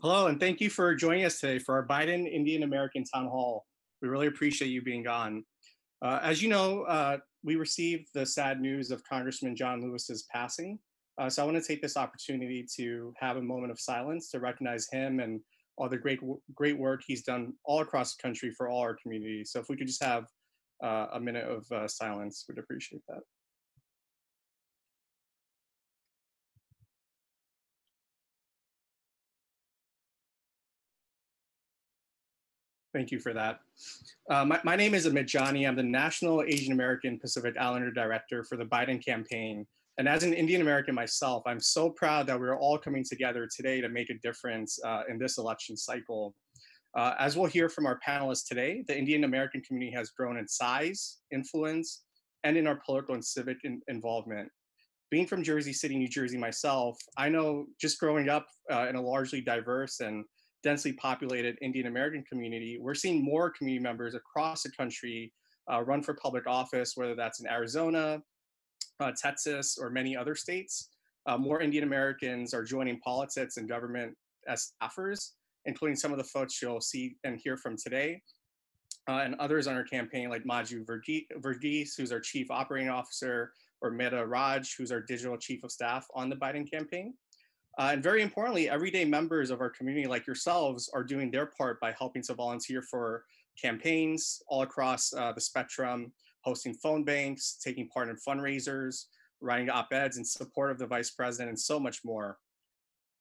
Hello, and thank you for joining us today for our Biden Indian American Town Hall. We really appreciate you being on. As you know, we received the sad news of Congressman John Lewis's passing. So I want to take this opportunity to have a moment of silence to recognize him and all the great work he's done all across the country for all our communities. So if we could just have a minute of silence, we'd appreciate that. Thank you for that. My name is Amit Jani. I'm the National Asian American Pacific Islander Director for the Biden campaign. And as an Indian American myself, I'm so proud that we're all coming together today to make a difference in this election cycle. As we'll hear from our panelists today, the Indian American community has grown in size, influence, and in our political and civic involvement. Being from Jersey City, New Jersey myself, I know just growing up in a largely diverse and densely populated Indian American community, we're seeing more community members across the country run for public office, whether that's in Arizona, Texas, or many other states. More Indian Americans are joining politics and government as staffers, including some of the folks you'll see and hear from today, and others on our campaign like Maju Verghese, who's our Chief Operating Officer, or Meta Raj, who's our Digital Chief of Staff on the Biden campaign. And very importantly, everyday members of our community like yourselves are doing their part by helping to volunteer for campaigns all across the spectrum, hosting phone banks, taking part in fundraisers, writing op-eds in support of the vice president, and so much more.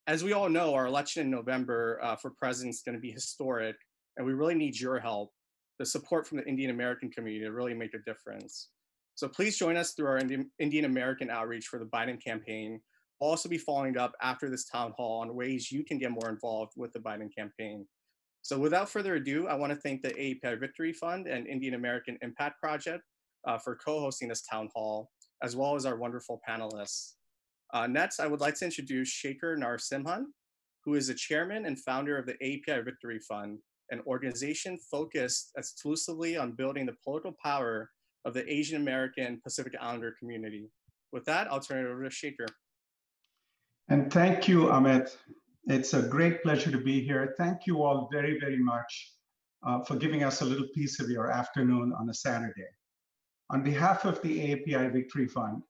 As we all know, our election in November for president is going to be historic, and we really need your help, the support from the Indian American community to really make a difference. So please join us through our Indian American outreach for the Biden campaign. We'll also be following up after this town hall on ways you can get more involved with the Biden campaign. So without further ado, I want to thank the AAPI Victory Fund and Indian American Impact Project for co-hosting this town hall, as well as our wonderful panelists. Next, I would like to introduce Shekhar Narasimhan, who is the chairman and founder of the AAPI Victory Fund, an organization focused exclusively on building the political power of the Asian American Pacific Islander community. With that, I'll turn it over to Shekhar. And thank you, Amit. It's a great pleasure to be here. Thank you all very, very much for giving us a little piece of your afternoon on a Saturday. On behalf of the AAPI Victory Fund,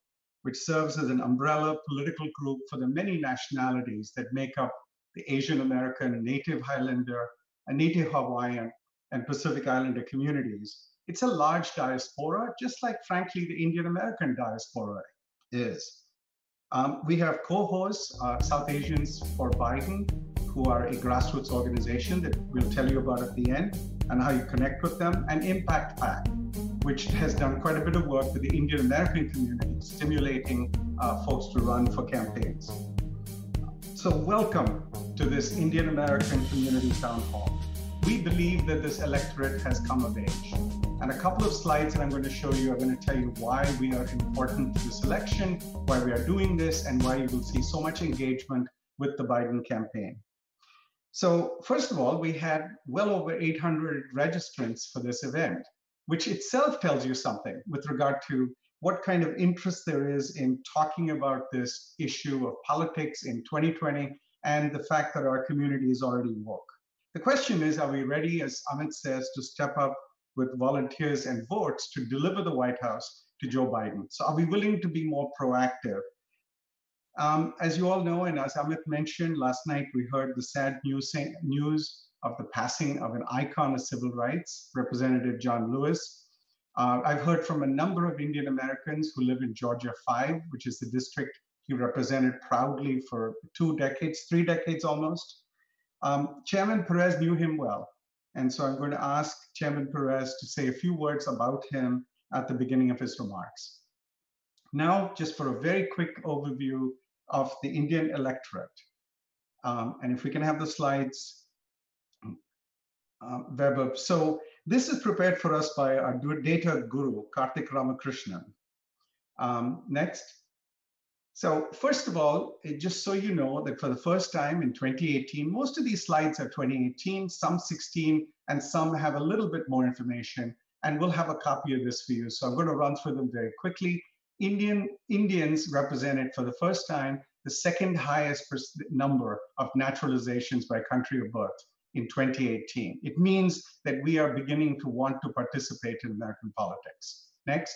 which serves as an umbrella political group for the many nationalities that make up the Asian American, Native Highlander, and Native Hawaiian, and Pacific Islander communities, it's a large diaspora, just like, frankly, the Indian American diaspora is. We have co-hosts, South Asians for Biden, who are a grassroots organization that we'll tell you about at the end, and how you connect with them, and Impact PAC, which has done quite a bit of work with the Indian American community, stimulating folks to run for campaigns. So welcome to this Indian American Community Town Hall. We believe that this electorate has come of age. And a couple of slides that I'm going to show you are going to tell you why we are important to this election, why we are doing this, and why you will see so much engagement with the Biden campaign. So first of all, we had well over 800 registrants for this event, which itself tells you something with regard to what kind of interest there is in talking about this issue of politics in 2020 and the fact that our community is already woke. The question is, are we ready, as Amit says, to step up with volunteers and votes to deliver the White House to Joe Biden? So are we willing to be more proactive? As you all know, and as Amit mentioned, last night we heard the sad news of the passing of an icon of civil rights, Representative John Lewis. I've heard from a number of Indian Americans who live in Georgia 5, which is the district he represented proudly for 2 decades, 3 decades almost. Chairman Perez knew him well. And so I'm going to ask Chairman Perez to say a few words about him at the beginning of his remarks. Now, just for a very quick overview of the Indian electorate. And if we can have the slides, Weber. So this is prepared for us by our data guru, Karthik Ramakrishnan. Next. So first of all, just so you know that for the first time in 2018, most of these slides are 2018, some 16, and some have a little bit more information. And we'll have a copy of this for you. So I'm going to run through them very quickly. Indians represented for the first time the second highest number of naturalizations by country of birth in 2018. It means that we are beginning to want to participate in American politics. Next.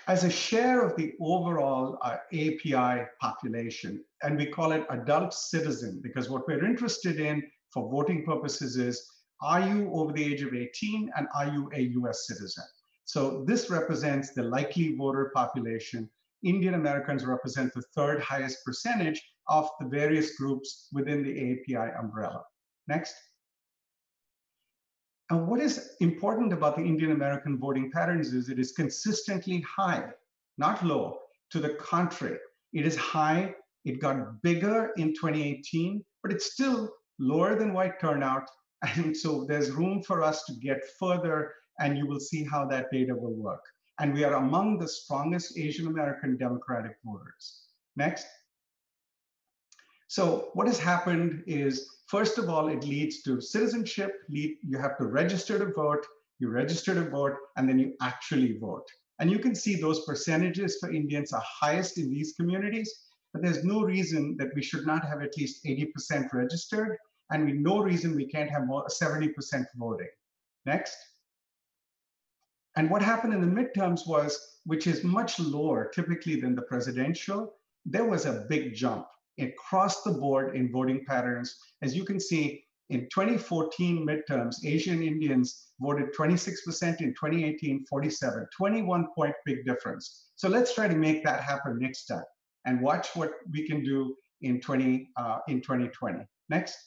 As a share of the overall API population, and we call it adult citizen, because what we're interested in for voting purposes is, are you over the age of 18 and are you a US citizen? So this represents the likely voter population. Indian Americans represent the third highest percentage of the various groups within the API umbrella. Next. And what is important about the Indian American voting patterns is it is consistently high, not low. To the contrary, it is high. It got bigger in 2018, but it's still lower than white turnout. And so there's room for us to get further, and you will see how that data will work. And we are among the strongest Asian American Democratic voters. Next. So what has happened is, first of all, it leads to citizenship. You have to register to vote, you register to vote, and then you actually vote. And you can see those percentages for Indians are highest in these communities, but there's no reason that we should not have at least 80% registered, and no reason we can't have more 70% voting. Next. And what happened in the midterms was, which is much lower typically than the presidential, there was a big jump across the board in voting patterns. As you can see, in 2014 midterms, Asian Indians voted 26%, in 2018, 47, 21-point big difference. So let's try to make that happen next time and watch what we can do in 2020. Next.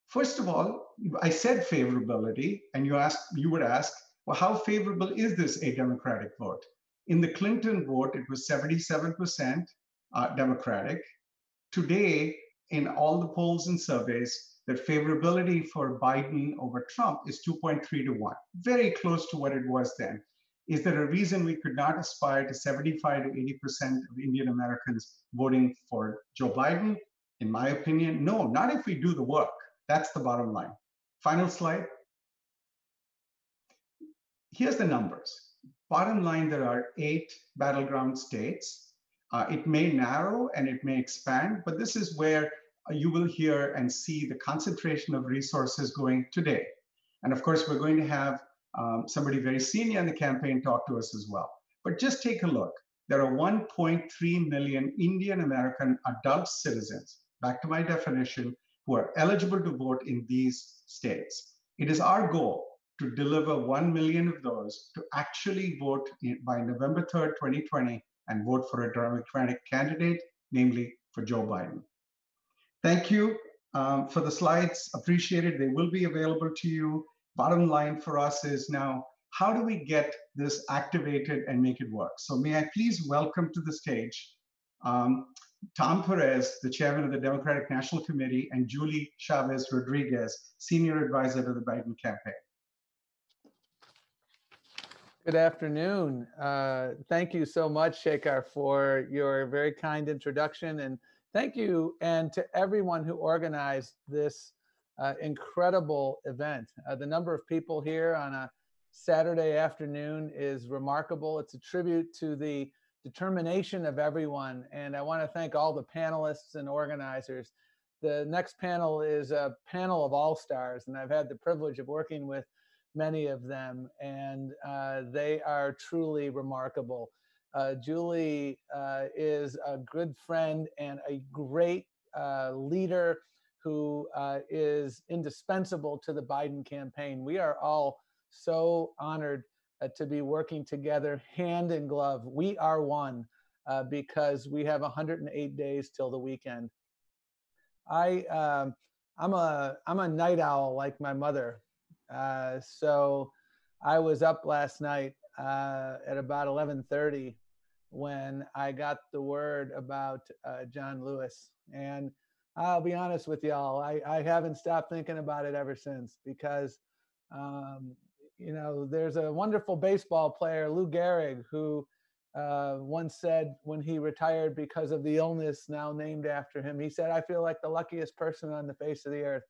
First of all, I said favorability, and you would ask, well, how favorable is this a Democratic vote? In the Clinton vote, it was 77% Democratic. Today, in all the polls and surveys, the favorability for Biden over Trump is 2.3 to 1, very close to what it was then. Is there a reason we could not aspire to 75 to 80% of Indian Americans voting for Joe Biden? In my opinion, no, not if we do the work. That's the bottom line. Final slide. Here's the numbers. Bottom line, there are 8 battleground states. It may narrow and it may expand, but this is where you will hear and see the concentration of resources going today. And of course, we're going to have somebody very senior in the campaign talk to us as well. But just take a look. There are 1.3 million Indian American adult citizens, back to my definition, who are eligible to vote in these states. It is our goal to deliver 1 million of those to actually vote by November 3rd, 2020, and vote for a Democratic candidate, namely for Joe Biden. Thank you for the slides. Appreciate it. They will be available to you. Bottom line for us is now, how do we get this activated and make it work? So may I please welcome to the stage Tom Perez, the chairman of the Democratic National Committee, and Julie Chavez Rodriguez, senior advisor to the Biden campaign. Good afternoon. Thank you so much, Shekhar, for your very kind introduction. And thank you and to everyone who organized this incredible event. The number of people here on a Saturday afternoon is remarkable. It's a tribute to the determination of everyone. And I want to thank all the panelists and organizers. The next panel is a panel of all-stars, and I've had the privilege of working with many of them, and they are truly remarkable. Julie is a good friend and a great leader who is indispensable to the Biden campaign. We are all so honored to be working together hand in glove. We are one because we have 108 days till the weekend. I'm a night owl like my mother. So I was up last night at about 11:30 when I got the word about John Lewis. And I'll be honest with y'all, I haven't stopped thinking about it ever since, because, you know, there's a wonderful baseball player, Lou Gehrig, who once said when he retired because of the illness now named after him, he said, "I feel like the luckiest person on the face of the earth."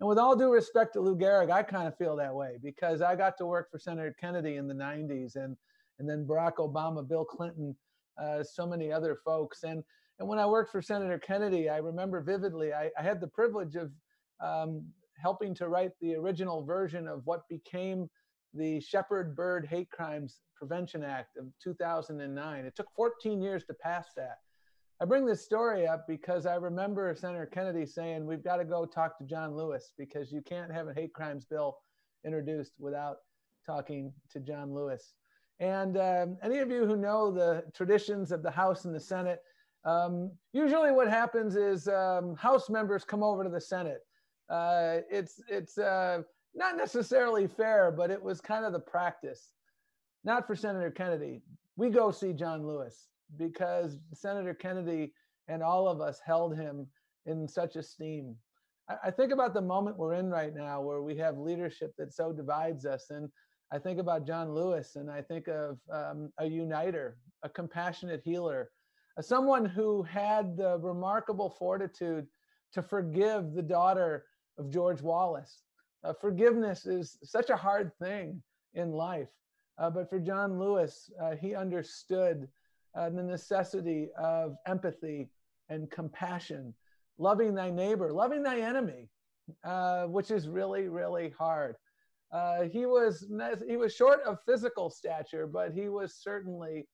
And with all due respect to Lou Gehrig, I kind of feel that way, because I got to work for Senator Kennedy in the 90s, and then Barack Obama, Bill Clinton so many other folks. And when I worked for Senator Kennedy, I remember vividly, I had the privilege of helping to write the original version of what became the Shepherd Bird Hate Crimes Prevention Act of 2009. It took 14 years to pass that. I bring this story up because I remember Senator Kennedy saying, we've got to go talk to John Lewis because you can't have a hate crimes bill introduced without talking to John Lewis. And any of you who know the traditions of the House and the Senate, usually what happens is House members come over to the Senate. It's not necessarily fair, but it was kind of the practice. Not for Senator Kennedy. We go see John Lewis because Senator Kennedy and all of us held him in such esteem. I think about the moment we're in right now where we have leadership that so divides us. And I think about John Lewis, and I think of a uniter, a compassionate healer, someone who had the remarkable fortitude to forgive the daughter of George Wallace. Forgiveness is such a hard thing in life. But for John Lewis, he understood the necessity of empathy and compassion, loving thy neighbor, loving thy enemy, which is really, really hard. He was short of physical stature, but he was certainly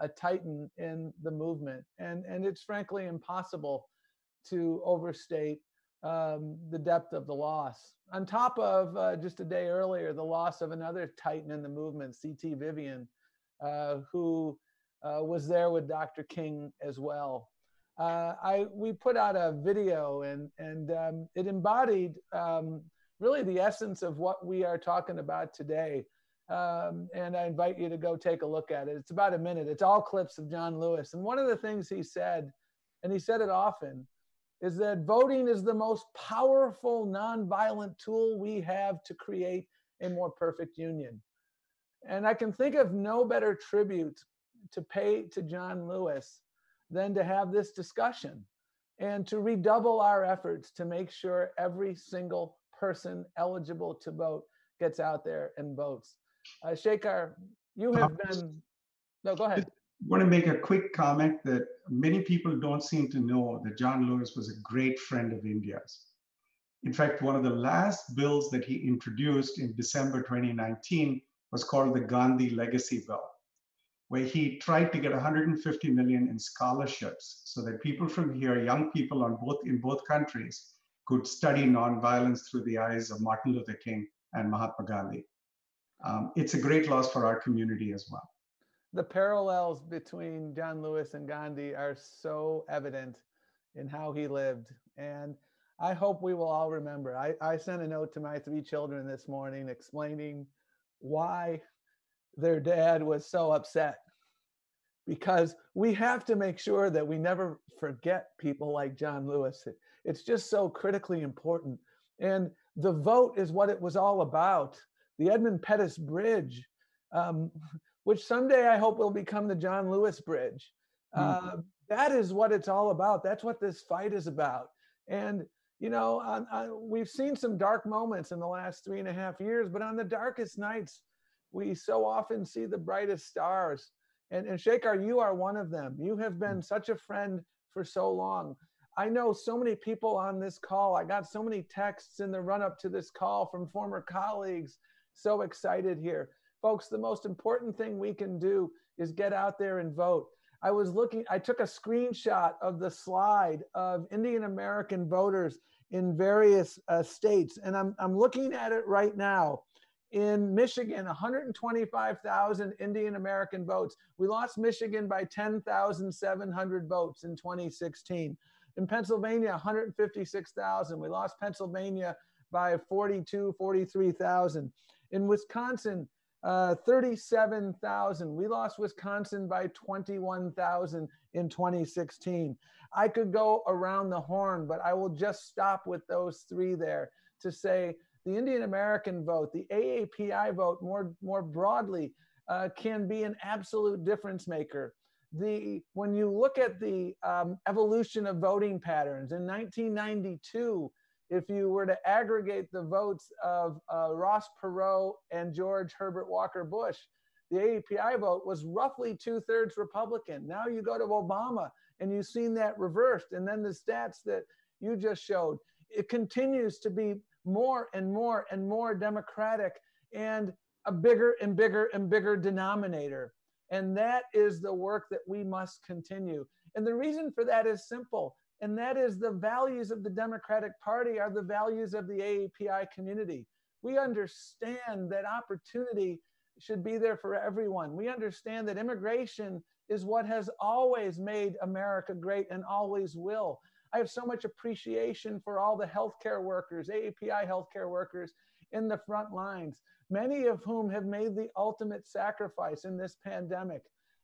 a titan in the movement. And it's frankly impossible to overstate the depth of the loss. On top of just a day earlier, the loss of another titan in the movement, C.T. Vivian, who was there with Dr. King as well. We put out a video and it embodied really the essence of what we are talking about today. And I invite you to go take a look at it. It's about a minute. It's all clips of John Lewis. And one of the things he said, and he said it often, is that voting is the most powerful nonviolent tool we have to create a more perfect union. And I can think of no better tribute to pay to John Lewis than to have this discussion and to redouble our efforts to make sure every single person eligible to vote gets out there and votes. Shekhar, you have been, no, go ahead. I want to make a quick comment that many people don't seem to know that John Lewis was a great friend of India's. In fact, one of the last bills that he introduced in December 2019 was called the Gandhi Legacy Bill, where he tried to get 150 million in scholarships so that people from here, young people in both countries, could study nonviolence through the eyes of Martin Luther King and Mahatma Gandhi. It's a great loss for our community as well. The parallels between John Lewis and Gandhi are so evident in how he lived. And I hope we will all remember. I sent a note to my 3 children this morning explaining why their dad was so upset. Because we have to make sure that we never forget people like John Lewis. It's just so critically important. And the vote is what it was all about. The Edmund Pettus Bridge, which someday I hope will become the John Lewis Bridge. That is what it's all about. That's what this fight is about. And, you know, we've seen some dark moments in the last 3.5 years, but on the darkest nights, we so often see the brightest stars. And Shekhar, you are one of them. You have been such a friend for so long. I know so many people on this call. I got so many texts in the run-up to this call from former colleagues. So excited here. Folks, the most important thing we can do is get out there and vote. I took a screenshot of the slide of Indian American voters in various states, and I'm looking at it right now. In Michigan, 125,000 Indian American votes. We lost Michigan by 10,700 votes in 2016. In Pennsylvania, 156,000. We lost Pennsylvania by 43,000. In Wisconsin, 37,000. We lost Wisconsin by 21,000 in 2016. I could go around the horn, but I will just stop with those 3 there to say the Indian American vote, the AAPI vote more broadly can be an absolute difference maker. When you look at the evolution of voting patterns, in 1992, if you were to aggregate the votes of Ross Perot and George Herbert Walker Bush, the AAPI vote was roughly 2/3 Republican. Now you go to Obama and you've seen that reversed. And then the stats that you just showed, it continues to be more and more and more Democratic, and a bigger and bigger and bigger denominator. And that is the work that we must continue. And the reason for that is simple, and that is the values of the Democratic Party are the values of the AAPI community. We understand that opportunity should be there for everyone. We understand that immigration is what has always made America great and always will. I have so much appreciation for all the healthcare workers, AAPI healthcare workers in the front lines, many of whom have made the ultimate sacrifice in this pandemic.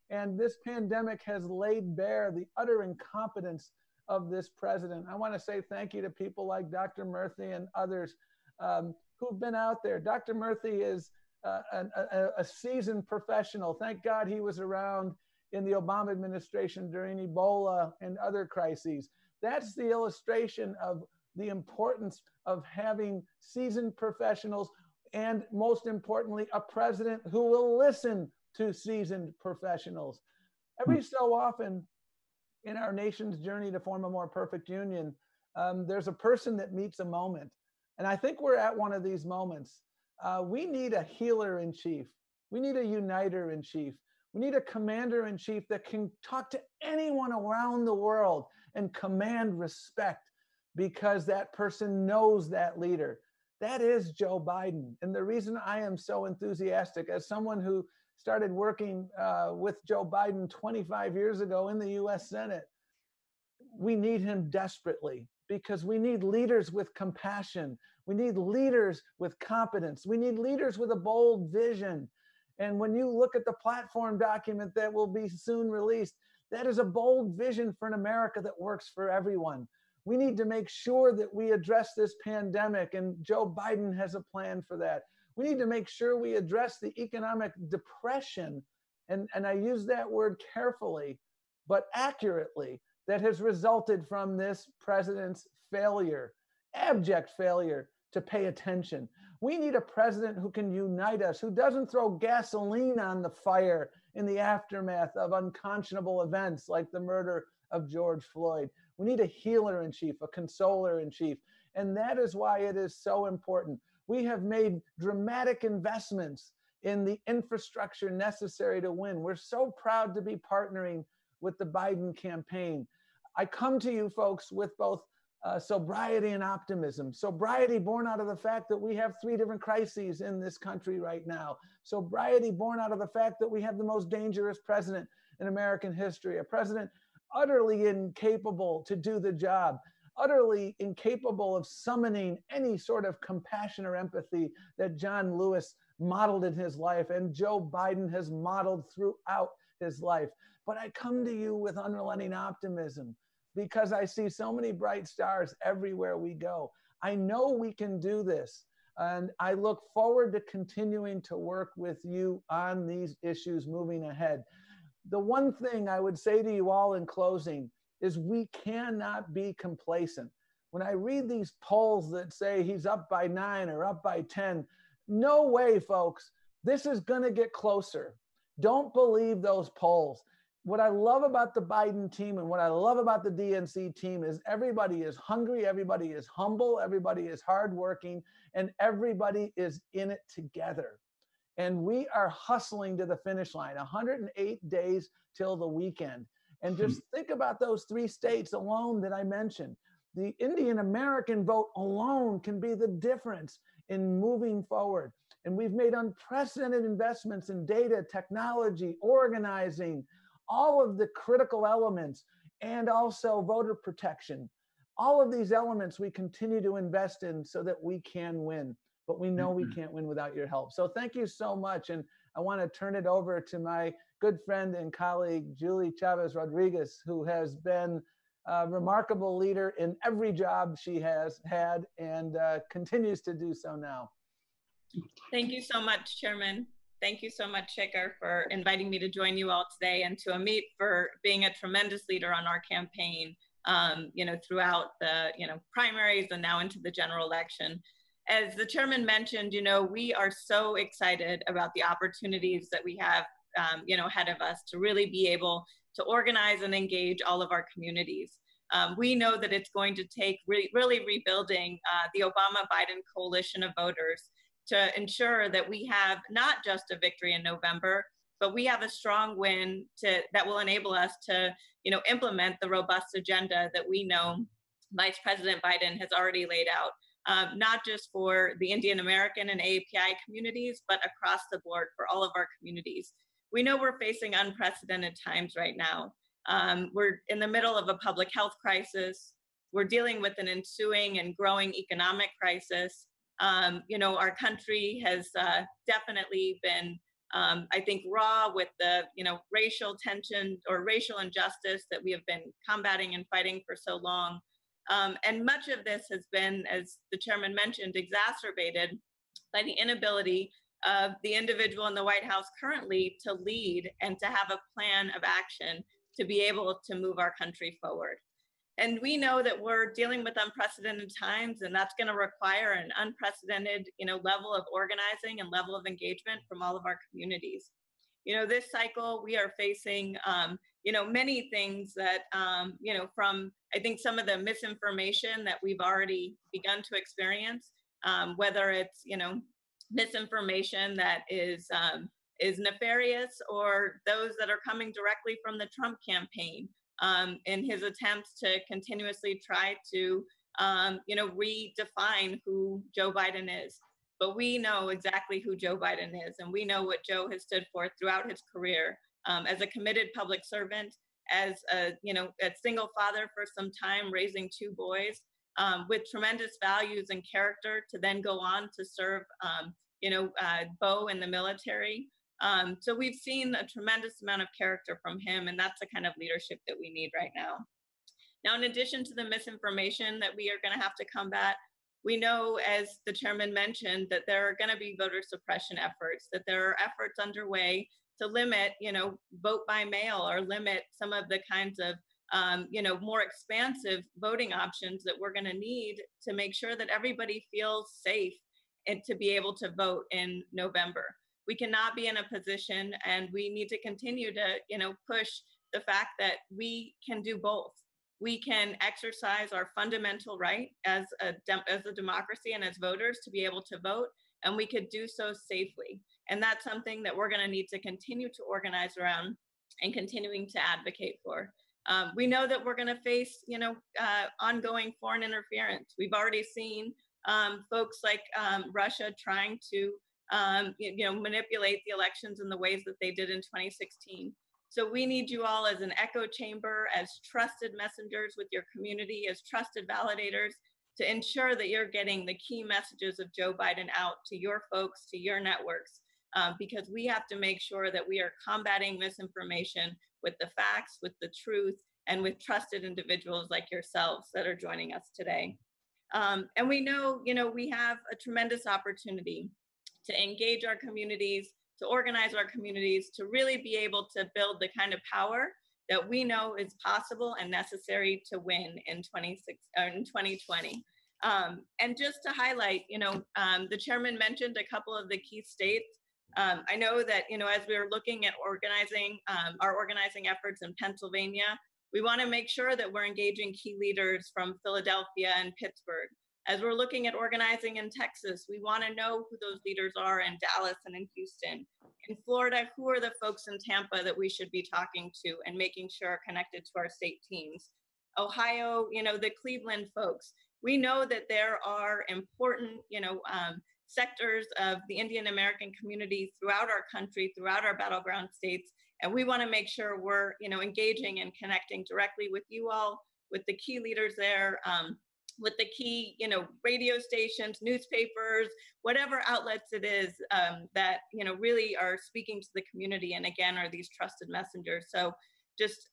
And this pandemic has laid bare the utter incompetence of this president. I want to say thank you to people like Dr. Murthy and others who've been out there. Dr. Murthy is a seasoned professional. Thank God he was around in the Obama administration during Ebola and other crises. That's the illustration of the importance of having seasoned professionals, and most importantly, a president who will listen to seasoned professionals. Every so often in our nation's journey to form a more perfect union, there's a person that meets a moment. And I think we're at one of these moments. We need a healer in chief. We need a uniter in chief. We need a commander in chief that can talk to anyone around the world and command respect, because that person knows that leader. That is Joe Biden. And the reason I am so enthusiastic, as someone who started working with Joe Biden 25 years ago in the US Senate, we need him desperately, because we need leaders with compassion. We need leaders with competence. We need leaders with a bold vision. And when you look at the platform document that will be soon released, that is a bold vision for an America that works for everyone. We need to make sure that we address this pandemic, and Joe Biden has a plan for that. We need to make sure we address the economic depression, and I use that word carefully, but accurately, that has resulted from this president's failure, abject failure to pay attention. We need a president who can unite us, who doesn't throw gasoline on the fire in the aftermath of unconscionable events like the murder of George Floyd. We need a healer in chief, a consoler in chief. And that is why it is so important. We have made dramatic investments in the infrastructure necessary to win. We're so proud to be partnering with the Biden campaign. I come to you folks with both sobriety and optimism. Sobriety born out of the fact that we have 3 different crises in this country right now. Sobriety born out of the fact that we have the most dangerous president in American history, a president utterly incapable to do the job, utterly incapable of summoning any sort of compassion or empathy that John Lewis modeled in his life and Joe Biden has modeled throughout his life. But I come to you with unrelenting optimism, because I see so many bright stars everywhere we go. I know we can do this, and I look forward to continuing to work with you on these issues moving ahead. The one thing I would say to you all in closing is we cannot be complacent. When I read these polls that say he's up by 9 or up by 10, no way, folks. This is going to get closer. Don't believe those polls. What I love about the Biden team and what I love about the DNC team is everybody is hungry, everybody is humble, everybody is hardworking, and everybody is in it together. And we are hustling to the finish line, 108 days till the weekend. And just think about those 3 states alone that I mentioned. The Indian American vote alone can be the difference in moving forward. And we've made unprecedented investments in data, technology, organizing, all of the critical elements, and also voter protection. All of these elements we continue to invest in so that we can win. But we know we can't win without your help. So thank you so much. And I want to turn it over to my good friend and colleague, Julie Chavez Rodriguez, who has been a remarkable leader in every job she has had and continues to do so now. Thank you so much, Chairman. Thank you so much, Shekhar, for inviting me to join you all today, and to Amit for being a tremendous leader on our campaign, throughout the, primaries and now into the general election. As the chairman mentioned, we are so excited about the opportunities that we have, ahead of us to really be able to organize and engage all of our communities. We know that it's going to take really rebuilding the Obama-Biden coalition of voters to ensure that we have not just a victory in November, but we have a strong win that will enable us to, implement the robust agenda that we know Vice President Biden has already laid out. Not just for the Indian American and AAPI communities, but across the board for all of our communities. We know we're facing unprecedented times right now. We're in the middle of a public health crisis. We're dealing with an ensuing and growing economic crisis. Our country has definitely been, I think, raw with the, racial tension or racial injustice that we have been combating and fighting for so long. And much of this has been, as the chairman mentioned, exacerbated by the inability of the individual in the White House currently to lead and to have a plan of action to be able to move our country forward. And we know that we're dealing with unprecedented times, and that's going to require an unprecedented, level of organizing and level of engagement from all of our communities. This cycle, we are facing, many things that, from, I think, some of the misinformation that we've already begun to experience, whether it's, misinformation that is nefarious, or those that are coming directly from the Trump campaign in his attempts to continuously try to, redefine who Joe Biden is. But we know exactly who Joe Biden is, and we know what Joe has stood for throughout his career as a committed public servant, as a single father for some time, raising 2 boys with tremendous values and character, to then go on to serve, Bo in the military. So we've seen a tremendous amount of character from him, and that's the kind of leadership that we need right now. Now, in addition to the misinformation that we are going to have to combat, we know, as the chairman mentioned, that there are going to be voter suppression efforts, that there are efforts underway to limit, vote by mail, or limit some of the kinds of, more expansive voting options that we're going to need to make sure that everybody feels safe and to be able to vote in November. We cannot be in a position, and we need to continue to, push the fact that we can do both. We can exercise our fundamental right as a democracy and as voters to be able to vote, and we could do so safely. And that's something that we're going to need to continue to organize around and continuing to advocate for. We know that we're going to face, ongoing foreign interference. We've already seen folks like Russia trying to, manipulate the elections in the ways that they did in 2016. So we need you all as an echo chamber, as trusted messengers with your community, as trusted validators, to ensure that you're getting the key messages of Joe Biden out to your folks, to your networks, because we have to make sure that we are combating misinformation with the facts, with the truth, and with trusted individuals like yourselves that are joining us today. And we know, we have a tremendous opportunity to engage our communities, to organize our communities, to really be able to build the kind of power that we know is possible and necessary to win in 2020. And just to highlight, the chairman mentioned a couple of the key states. I know that, as we are looking at organizing our organizing efforts in Pennsylvania, we want to make sure that we're engaging key leaders from Philadelphia and Pittsburgh. As we're looking at organizing in Texas, we want to know who those leaders are in Dallas and in Houston. In Florida, who are the folks in Tampa that we should be talking to and making sure are connected to our state teams? Ohio, the Cleveland folks. We know that there are important, sectors of the Indian American community throughout our country, throughout our battleground states, and we want to make sure we're, engaging and connecting directly with you all, with the key leaders there, with the key, radio stations, newspapers, whatever outlets it is that, really are speaking to the community, and again, are these trusted messengers. So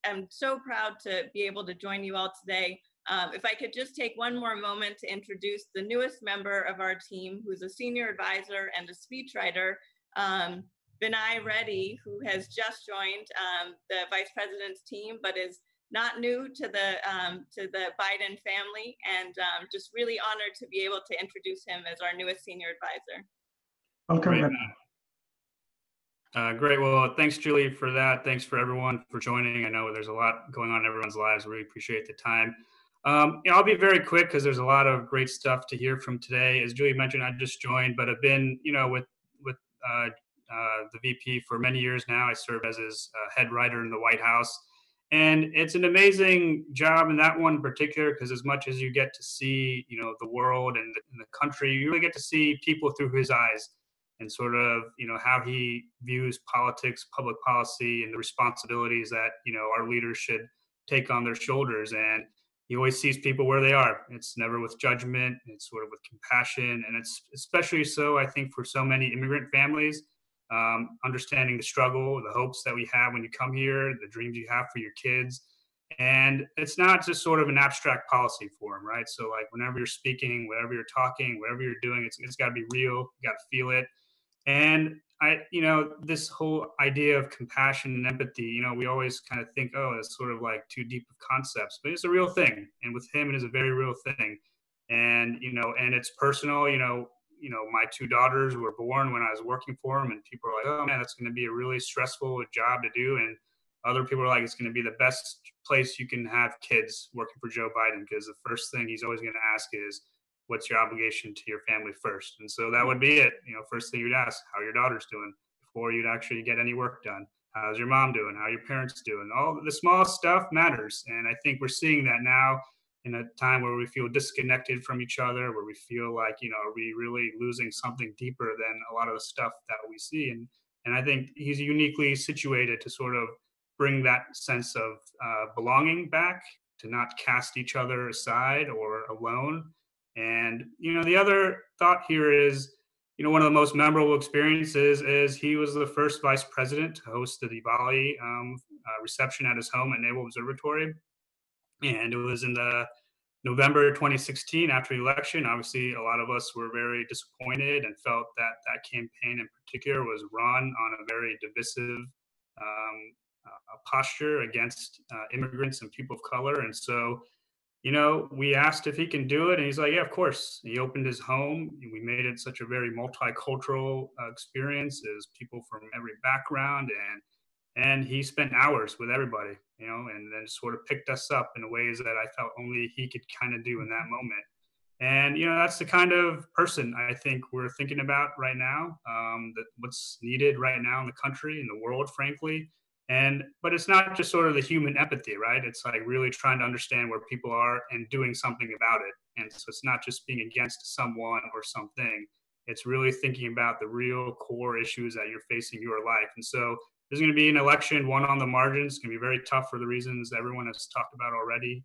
I'm so proud to be able to join you all today. If I could just take one more moment to introduce the newest member of our team, who's a senior advisor and a speechwriter, Vinay Reddy, who has just joined the vice president's team, but is not new to the Biden family, and just really honored to be able to introduce him as our newest senior advisor. Welcome. Great. Well, thanks, Julie, for that. Thanks for everyone for joining. I know there's a lot going on in everyone's lives. Really appreciate the time. I'll be very quick because there's a lot of great stuff to hear from today. As Julie mentioned, I just joined, but I've been, with the VP for many years now. I serve as his head writer in the White House. And it's an amazing job in that one in particular, because as much as you get to see, the world and the country, you really get to see people through his eyes and sort of, how he views politics, public policy, and the responsibilities that, our leaders should take on their shoulders. And he always sees people where they are. It's never with judgment. It's sort of with compassion. And it's especially so, I think, for so many immigrant families, understanding the struggle, the hopes that we have when you come here, the dreams you have for your kids. And it's not just sort of an abstract policy for them, right? So like whenever you're speaking, whenever you're talking, whatever you're doing, it's got to be real. You got to feel it. And this whole idea of compassion and empathy, we always kind of think, oh, it's sort of like too deep of concepts, but it's a real thing. And with him, it is a very real thing. And, and it's personal, my two daughters were born when I was working for him, and people are like, oh man, that's going to be a really stressful job to do. And other people are like, it's going to be the best place you can have kids working for Joe Biden, because the first thing he's always going to ask is, what's your obligation to your family first? And so that would be it. First thing you'd ask, how are your daughters doing, before you'd actually get any work done. How's your mom doing? How are your parents doing? All the small stuff matters. And I think we're seeing that now in a time where we feel disconnected from each other, where we feel like, are we really losing something deeper than a lot of the stuff that we see? And I think he's uniquely situated to sort of bring that sense of belonging back, to not cast each other aside or alone. And, the other thought here is, one of the most memorable experiences is he was the first vice president to host the Diwali reception at his home at Naval Observatory. And it was in the November 2016 after the election. Obviously, a lot of us were very disappointed and felt that that campaign in particular was run on a very divisive posture against immigrants and people of color. And so, we asked if he can do it, and he's like, yeah, of course. He opened his home. We made it such a very multicultural experience. There's people from every background, and he spent hours with everybody, and then sort of picked us up in ways that I felt only he could kind of do in that moment. And, that's the kind of person I think we're thinking about right now, that what's needed right now in the country, in the world, frankly. But it's not just sort of the human empathy, right? It's like really trying to understand where people are and doing something about it. And so it's not just being against someone or something. It's really thinking about the real core issues that you're facing in your life. And so there's going to be an election, one on the margins. It's going to be very tough for the reasons everyone has talked about already.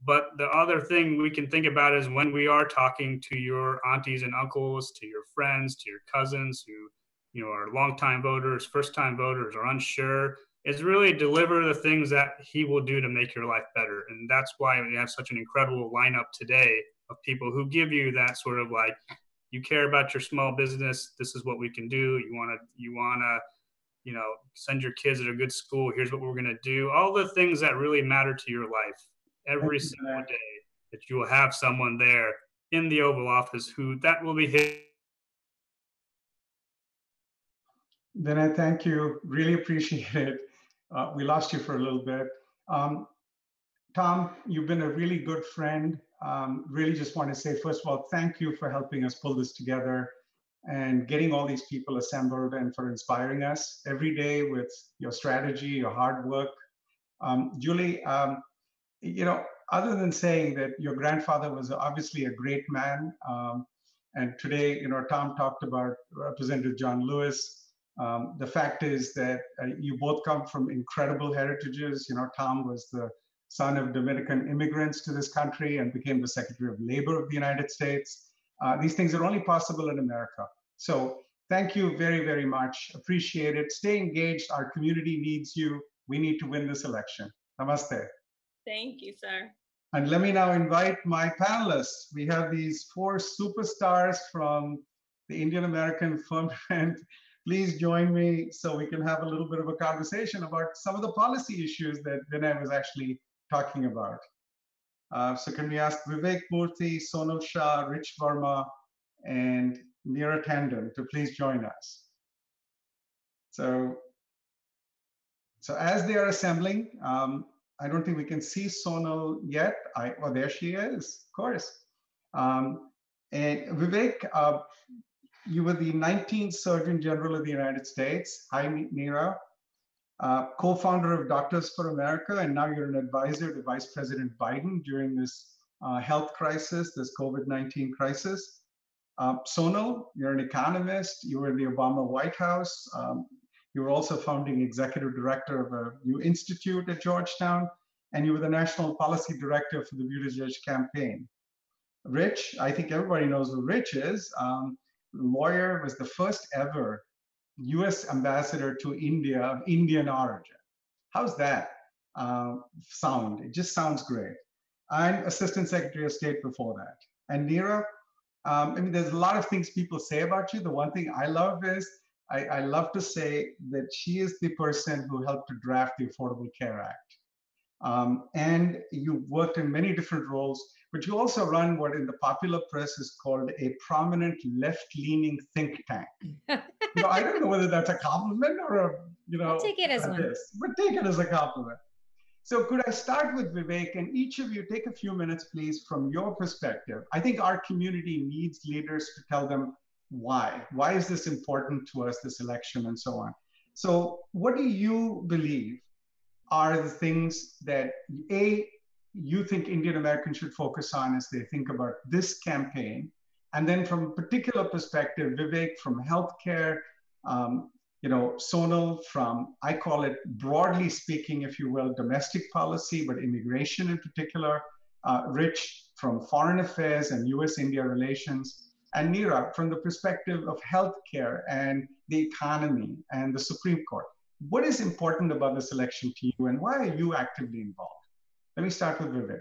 But the other thing we can think about is when we are talking to your aunties and uncles, to your friends, to your cousins who are longtime voters, first-time voters, are unsure, is really deliver the things that he will do to make your life better. And that's why we have such an incredible lineup today of people who give you that sort of like, you care about your small business, this is what we can do. You want to, send your kids to a good school, here's what we're going to do. All the things that really matter to your life every single day, that you will have someone there in the Oval Office who that will be his. Then I thank you. Really appreciate it. We lost you for a little bit. Tom, you've been a really good friend. Really just want to say, first of all, thank you for helping us pull this together and getting all these people assembled, and for inspiring us every day with your strategy, your hard work. Julie, other than saying that your grandfather was obviously a great man, and today, Tom talked about Representative John Lewis. The fact is that you both come from incredible heritages. Tom was the son of Dominican immigrants to this country and became the Secretary of Labor of the United States. These things are only possible in America. So thank you very, very much. Appreciate it. Stay engaged. Our community needs you. We need to win this election. Namaste. Thank you, sir. And let me now invite my panelists. We have these 4 superstars from the Indian American firmament please join me so we can have a little bit of a conversation about some of the policy issues that Vinay was actually talking about. So can we ask Vivek Murthy, Sonal Shah, Rich Verma, and Neera Tandon to please join us. So as they are assembling, I don't think we can see Sonal yet. Oh, there she is, of course. And Vivek, you were the 19th Surgeon General of the United States. Hi, Neera. Co-founder of Doctors for America, and now you're an advisor to Vice President Biden during this health crisis, this COVID-19 crisis. Sonal, you're an economist. You were in the Obama White House. You were also founding executive director of a new institute at Georgetown, and you were the national policy director for the Buttigieg campaign. Rich, I think everybody knows who Rich is. Lawyer, was the first ever US ambassador to India of Indian origin. How's that sound? It just sounds great. I'm Assistant Secretary of State before that. And Neera, I mean, there's a lot of things people say about you. The one thing I love is, I love to say that she is the person who helped to draft the Affordable Care Act. And you've worked in many different roles, but you also run what in the popular press is called a prominent left-leaning think tank. I don't know whether that's a compliment or a, I'll take it as one. But take it as a compliment. So could I start with Vivek, and each of you take a few minutes, please, from your perspective. I think our community needs leaders to tell them why. Why is this important to us, this election, and so on. So what do you believe are the things that, A, you think Indian Americans should focus on as they think about this campaign? And then from a particular perspective, Vivek, from healthcare, Sonal from, I call it broadly speaking, if you will, domestic policy, but immigration in particular, Rich from foreign affairs and US-India relations, and Neera from the perspective of healthcare and the economy and the Supreme Court. What is important about this election to you, and why are you actively involved? Let me start with Vivek.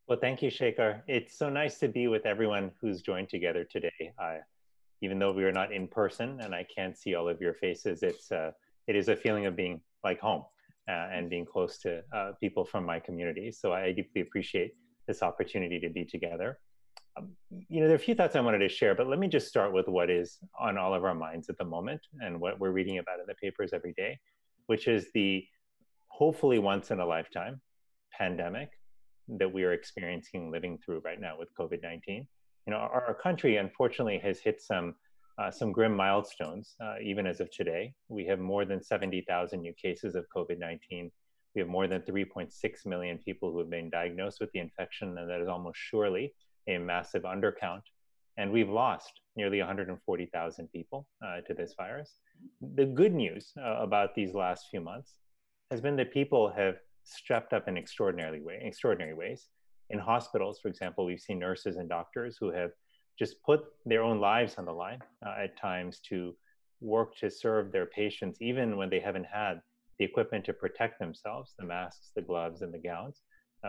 Well, thank you, Shekhar. It's so nice to be with everyone who's joined together today. Even though we are not in person and I can't see all of your faces, it is a feeling of being like home and being close to people from my community. So I deeply appreciate this opportunity to be together. There are a few thoughts I wanted to share, but let me just start with what is on all of our minds at the moment and what we're reading about in the papers every day, which is the hopefully once in a lifetime pandemic that we are experiencing, living through right now with COVID-19. Our country unfortunately has hit some grim milestones. Even as of today, we have more than 70,000 new cases of COVID-19. We have more than 3.6 million people who have been diagnosed with the infection, and that is almost surely a massive undercount. And we've lost nearly 140,000 people to this virus. The good news about these last few months has been that people have stepped up in extraordinary ways. In hospitals, for example, we've seen nurses and doctors who have just put their own lives on the line at times to work to serve their patients, even when they haven't had the equipment to protect themselves, the masks, the gloves, and the gowns.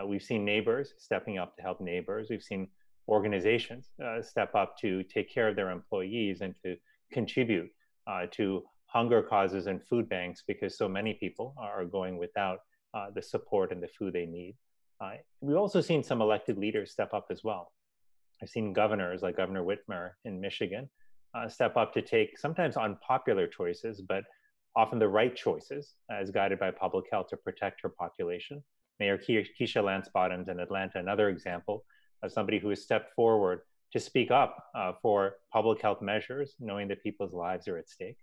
We've seen neighbors stepping up to help neighbors. We've seen organizations step up to take care of their employees and to contribute to hunger causes and food banks, because so many people are going without the support and the food they need. We've also seen some elected leaders step up as well. I've seen governors like Governor Whitmer in Michigan step up to take sometimes unpopular choices, but often the right choices as guided by public health to protect her population. Mayor Keisha Lance Bottoms in Atlanta, another example of somebody who has stepped forward to speak up for public health measures, knowing that people's lives are at stake.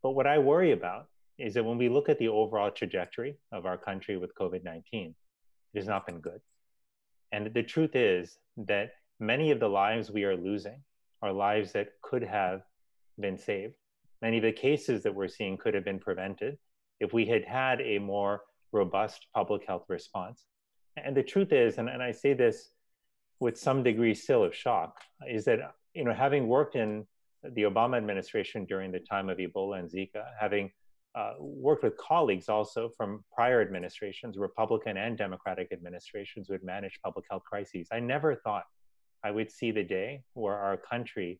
But what I worry about is that when we look at the overall trajectory of our country with COVID-19, it has not been good. And the truth is that many of the lives we are losing are lives that could have been saved. Many of the cases that we're seeing could have been prevented if we had had a more robust public health response. And the truth is, and I say this with some degree still of shock, is that having worked in the Obama administration during the time of Ebola and Zika, having worked with colleagues also from prior administrations, Republican and Democratic administrations who had managed public health crises, I never thought I would see the day where our country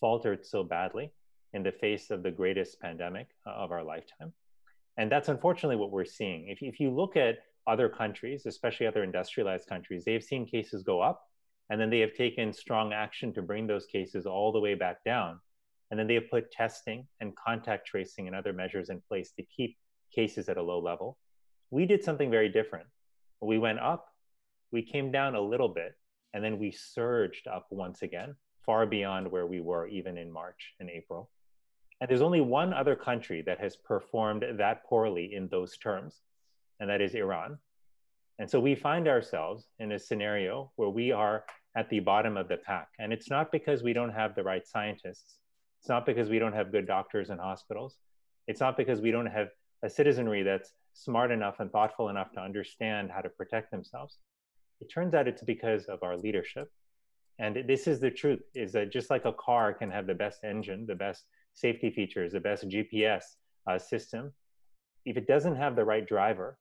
faltered so badly in the face of the greatest pandemic of our lifetime. And that's unfortunately what we're seeing. If you look at other countries, especially other industrialized countries, they've seen cases go up, and then they have taken strong action to bring those cases all the way back down. And then they have put testing and contact tracing and other measures in place to keep cases at a low level. We did something very different. We went up, we came down a little bit, and then we surged up once again, far beyond where we were even in March and April. And there's only one other country that has performed that poorly in those terms, and that is Iran. And so we find ourselves in a scenario where we are at the bottom of the pack. And it's not because we don't have the right scientists. It's not because we don't have good doctors and hospitals. It's not because we don't have a citizenry that's smart enough and thoughtful enough to understand how to protect themselves. It turns out it's because of our leadership. And this is the truth, is that just like a car can have the best engine, the best safety features, the best GPS system, if it doesn't have the right driver,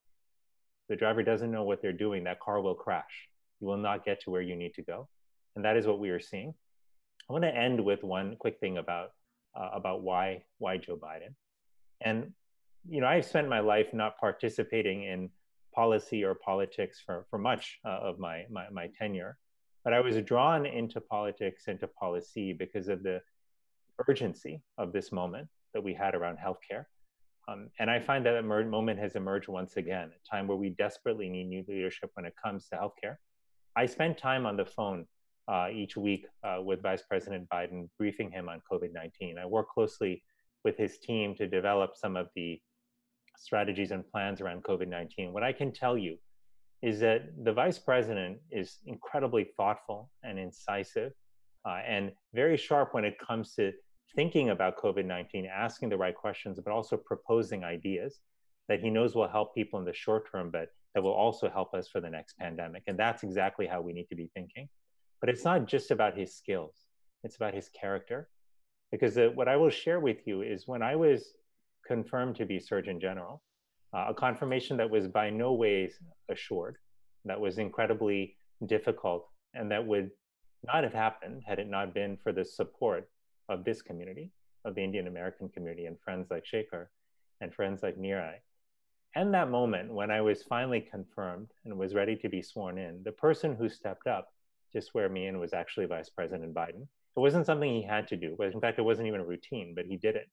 the driver doesn't know what they're doing, that car will crash. You will not get to where you need to go. And that is what we are seeing. I want to end with one quick thing about why Joe Biden. And I've spent my life not participating in policy or politics for much of my tenure, but I was drawn into politics, into policy, because of the urgency of this moment that we had around healthcare. And I find that moment has emerged once again, a time where we desperately need new leadership when it comes to healthcare. I spend time on the phone each week with Vice President Biden, briefing him on COVID-19. I work closely with his team to develop some of the strategies and plans around COVID-19. What I can tell you is that the Vice President is incredibly thoughtful and incisive and very sharp when it comes to thinking about COVID-19, asking the right questions, but also proposing ideas that he knows will help people in the short term, but that will also help us for the next pandemic. And that's exactly how we need to be thinking. But it's not just about his skills, it's about his character. Because what I will share with you is when I was confirmed to be Surgeon General, a confirmation that was by no ways assured, that was incredibly difficult, and that would not have happened had it not been for the support of this community, of the Indian American community, and friends like Shekhar and friends like Nirai. And that moment when I was finally confirmed and was ready to be sworn in, the person who stepped up to swear me in was actually Vice President Biden. It wasn't something he had to do. In fact, it wasn't even a routine, but he did it.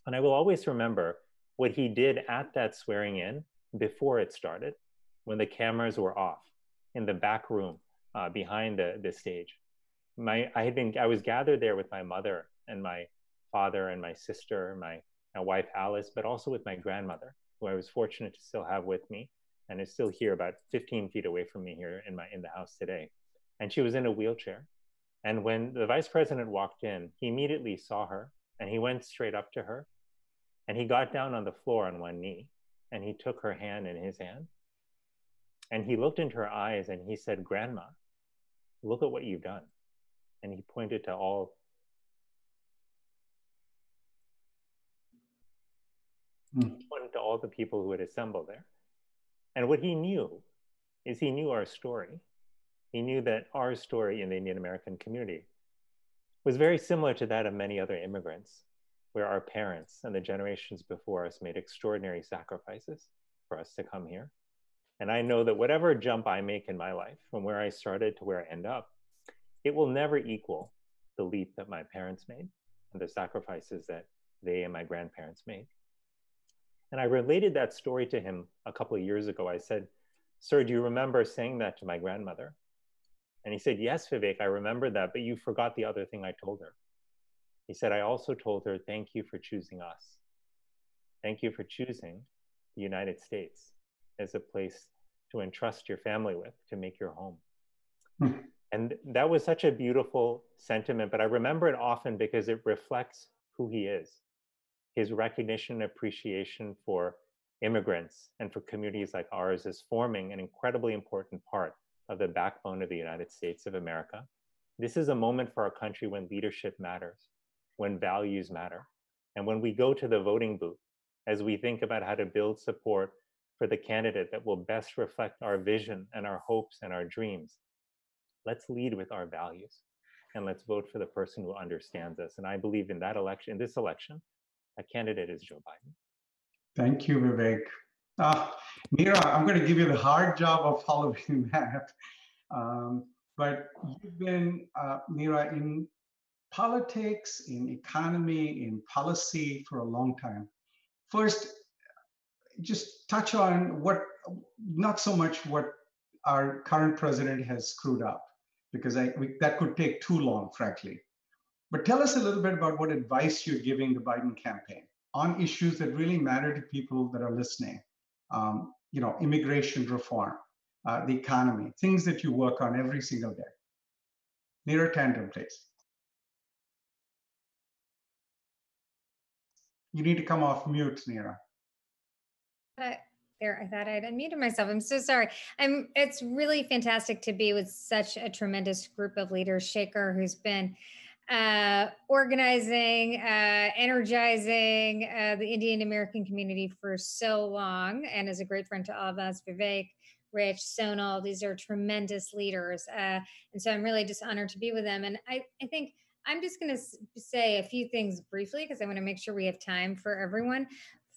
And I will always remember what he did at that swearing in before it started, when the cameras were off in the back room behind the stage. I was gathered there with my mother and my father and my sister, my wife Alice, but also with my grandmother, who I was fortunate to still have with me and is still here about 15 feet away from me here in the house today. And she was in a wheelchair. And when the Vice President walked in, he immediately saw her and he went straight up to her and he got down on the floor on one knee and he took her hand in his hand and he looked into her eyes and he said, "Grandma, look at what you've done." And he pointed to all the people who had assembled there. And what he knew is he knew our story. He knew that our story in the Indian American community was very similar to that of many other immigrants, where our parents and the generations before us made extraordinary sacrifices for us to come here. And I know that whatever jump I make in my life, from where I started to where I end up, it will never equal the leap that my parents made and the sacrifices that they and my grandparents made. And I related that story to him a couple of years ago. I said, "Sir, do you remember saying that to my grandmother?" And he said, "Yes, Vivek, I remember that, but you forgot the other thing I told her." He said, "I also told her, thank you for choosing us. Thank you for choosing the United States as a place to entrust your family with, to make your home." And that was such a beautiful sentiment, but I remember it often because it reflects who he is. His recognition and appreciation for immigrants and for communities like ours is forming an incredibly important part of the backbone of the United States of America. This is a moment for our country when leadership matters, when values matter. And when we go to the voting booth, as we think about how to build support for the candidate that will best reflect our vision and our hopes and our dreams, let's lead with our values. and let's vote for the person who understands us. And I believe in that election, in this election, a candidate is Joe Biden. Thank you, Vivek. Neera, I'm going to give you the hard job of following that. But you've been, Neera, in politics, in economy, in policy for a long time. First, just touch on what, not so much what our current president has screwed up, because that could take too long, frankly. But tell us a little bit about what advice you're giving the Biden campaign on issues that really matter to people that are listening. You know, immigration reform, the economy, things that you work on every single day. Neera Tandem, please. You need to come off mute, Neera. There, I thought I'd unmuted myself. I'm so sorry. It's really fantastic to be with such a tremendous group of leaders. Shekhar, who's been organizing, energizing the Indian American community for so long, and is a great friend to all of us. Vivek, Rich, Sonal, these are tremendous leaders. And so I'm really just honored to be with them. And I think I'm just going to say a few things briefly, because I want to make sure we have time for everyone.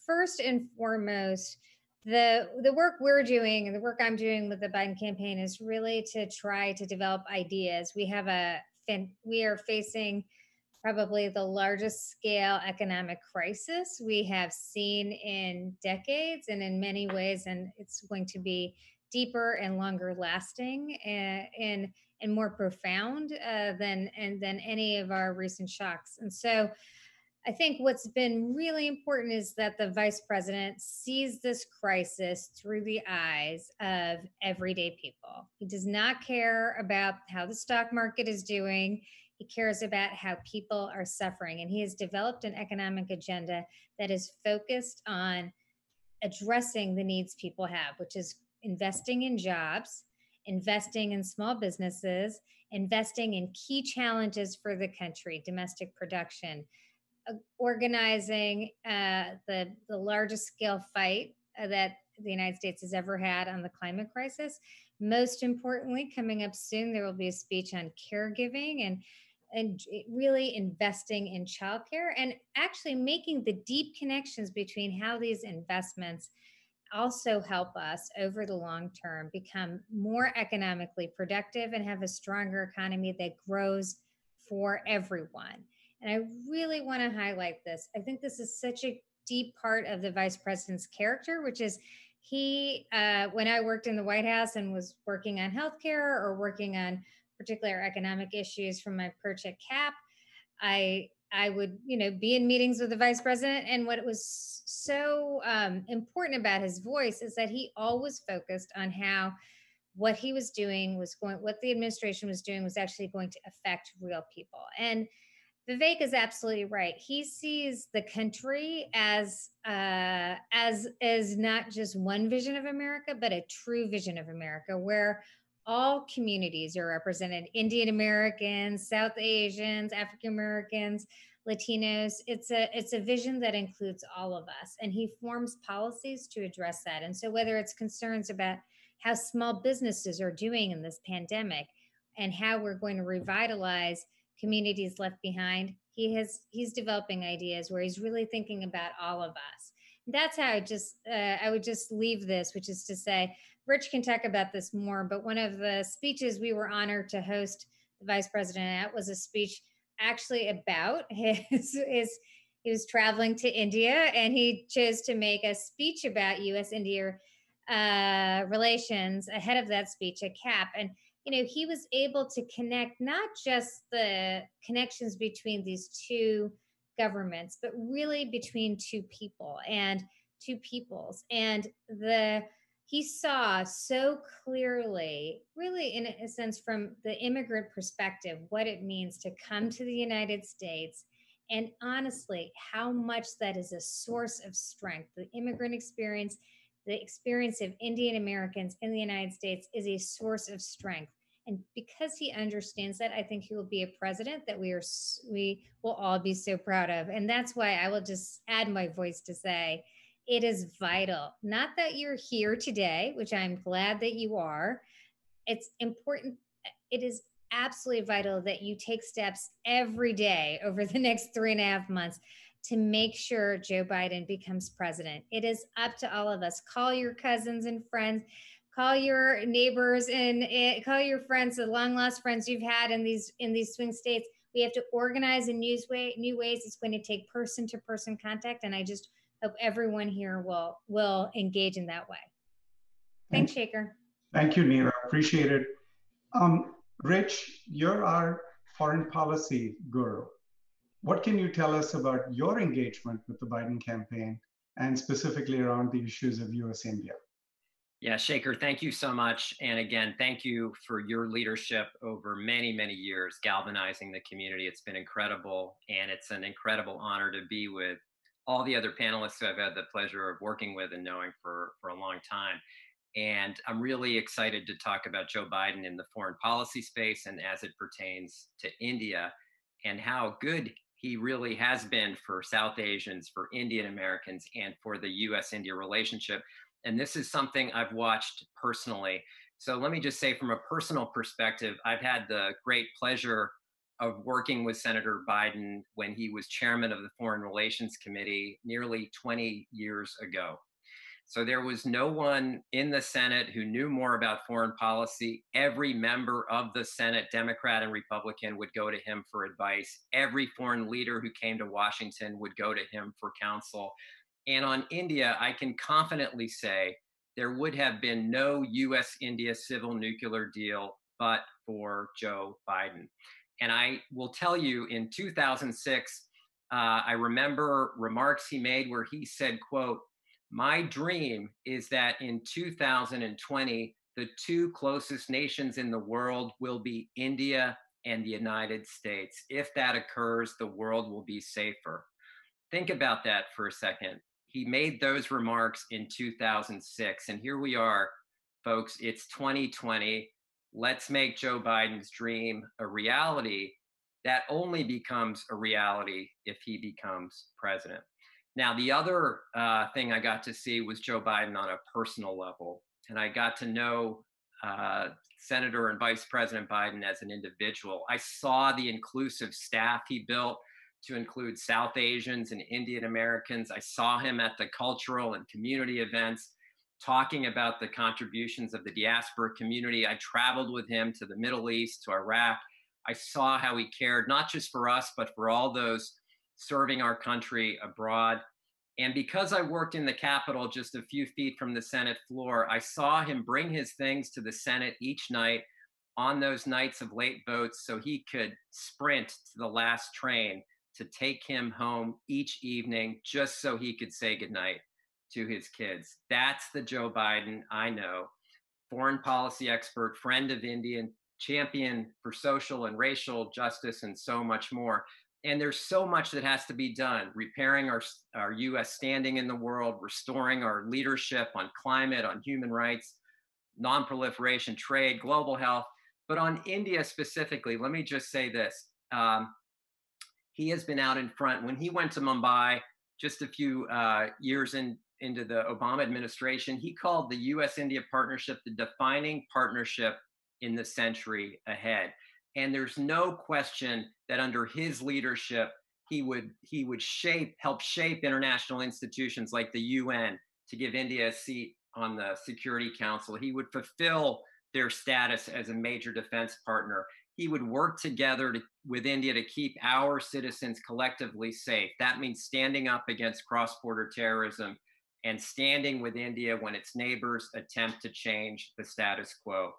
First and foremost, the work we're doing and the work I'm doing with the Biden campaign is really to try to develop ideas. We are facing probably the largest scale economic crisis we have seen in decades, and in many ways, and it's going to be deeper and longer lasting and more profound than any of our recent shocks. And so I think what's been really important is that the vice president sees this crisis through the eyes of everyday people. He does not care about how the stock market is doing. He cares about how people are suffering. And he has developed an economic agenda that is focused on addressing the needs people have, which is investing in jobs, investing in small businesses, investing in key challenges for the country, domestic production, organizing the largest scale fight that the United States has ever had on the climate crisis. Most importantly, coming up soon, there will be a speech on caregiving and really investing in childcare, and actually making the deep connections between how these investments also help us over the long term become more economically productive and have a stronger economy that grows for everyone. And I really want to highlight this. I think this is such a deep part of the vice president's character, which is when I worked in the White House and was working on healthcare or working on particular economic issues from my perch at CAP, I would, be in meetings with the vice president. And what was so important about his voice is that he always focused on how what he was doing what the administration was doing was actually going to affect real people. And Vivek is absolutely right. He sees the country as not just one vision of America, but a true vision of America, where all communities are represented: Indian Americans, South Asians, African Americans, Latinos. It's a vision that includes all of us, and he forms policies to address that. And so whether it's concerns about how small businesses are doing in this pandemic and how we're going to revitalize communities left behind, he's developing ideas where he's really thinking about all of us. That's how I would just leave this, which is to say, Rich can talk about this more, but one of the speeches we were honored to host the vice president at was a speech actually about he was traveling to India, and he chose to make a speech about U.S.-India relations ahead of that speech at CAP. And he was able to connect not just the connections between these two governments, but really between two people and two peoples. And he saw so clearly, really in a sense, from the immigrant perspective, what it means to come to the United States, and honestly, how much that is a source of strength. The immigrant experience, the experience of Indian Americans in the United States, is a source of strength. And because he understands that, I think he will be a president that we will all be so proud of. And that's why I will just add my voice to say, it is vital, not that you're here today, which I'm glad that you are. It's important. It is absolutely vital that you take steps every day over the next 3.5 months to make sure Joe Biden becomes president. It is up to all of us. Call your cousins and friends, call your neighbors, and call your friends, the long lost friends you've had in these swing states. We have to organize in new ways. It's going to take person to person contact, and I just hope everyone here will engage in that way. Thanks, Shaker. Thank you, Neera. Appreciate it. Rich, you're our foreign policy guru. What can you tell us about your engagement with the Biden campaign and specifically around the issues of US-India? Yeah, Shaker, thank you so much. And again, thank you for your leadership over many, many years, galvanizing the community. It's been incredible. And it's an incredible honor to be with all the other panelists who I've had the pleasure of working with and knowing for a long time. And I'm really excited to talk about Joe Biden in the foreign policy space and as it pertains to India and how good he really has been for South Asians, for Indian Americans, and for the US-India relationship. And this is something I've watched personally. So let me just say from a personal perspective, I've had the great pleasure of working with Senator Biden when he was chairman of the Foreign Relations Committee nearly 20 years ago. So there was no one in the Senate who knew more about foreign policy. Every member of the Senate, Democrat and Republican, would go to him for advice. Every foreign leader who came to Washington would go to him for counsel. And on India, I can confidently say there would have been no US-India civil nuclear deal but for Joe Biden. And I will tell you, in 2006, I remember remarks he made where he said, quote, "My dream is that in 2020, the two closest nations in the world will be India and the United States. If that occurs, the world will be safer." Think about that for a second. He made those remarks in 2006, and here we are, folks. It's 2020. Let's make Joe Biden's dream a reality. That only becomes a reality if he becomes president. Now, the other thing I got to see was Joe Biden on a personal level, and I got to know Senator and Vice President Biden as an individual. I saw the inclusive staff he built to include South Asians and Indian Americans. I saw him at the cultural and community events talking about the contributions of the diaspora community. I traveled with him to the Middle East, to Iraq. I saw how he cared, not just for us, but for all those serving our country abroad. And because I worked in the Capitol just a few feet from the Senate floor, I saw him bring his things to the Senate each night on those nights of late votes so he could sprint to the last train to take him home each evening just so he could say goodnight to his kids. That's the Joe Biden I know. Foreign policy expert, friend of India, champion for social and racial justice, and so much more. And there's so much that has to be done, repairing our US standing in the world, restoring our leadership on climate, on human rights, non-proliferation, trade, global health. But on India specifically, let me just say this. He has been out in front. When he went to Mumbai just a few years into the Obama administration, he called the US-India partnership the defining partnership in the century ahead. And there's no question that under his leadership, he would help shape international institutions like the UN to give India a seat on the Security Council. He would fulfill their status as a major defense partner. He would work together with India to keep our citizens collectively safe. That means standing up against cross-border terrorism and standing with India when its neighbors attempt to change the status quo.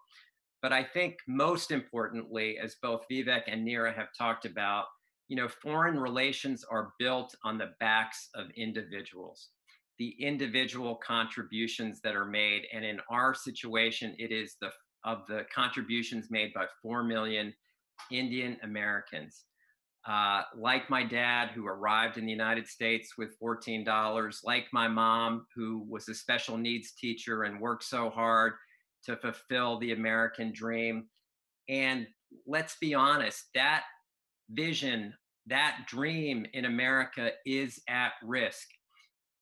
But I think most importantly, as both Vivek and Neera have talked about, foreign relations are built on the backs of individuals, the individual contributions that are made. And in our situation, it is of the contributions made by 4 million Indian Americans. Like my dad, who arrived in the United States with $14, like my mom, who was a special needs teacher and worked so hard to fulfill the American dream. And let's be honest, that vision, that dream in America is at risk.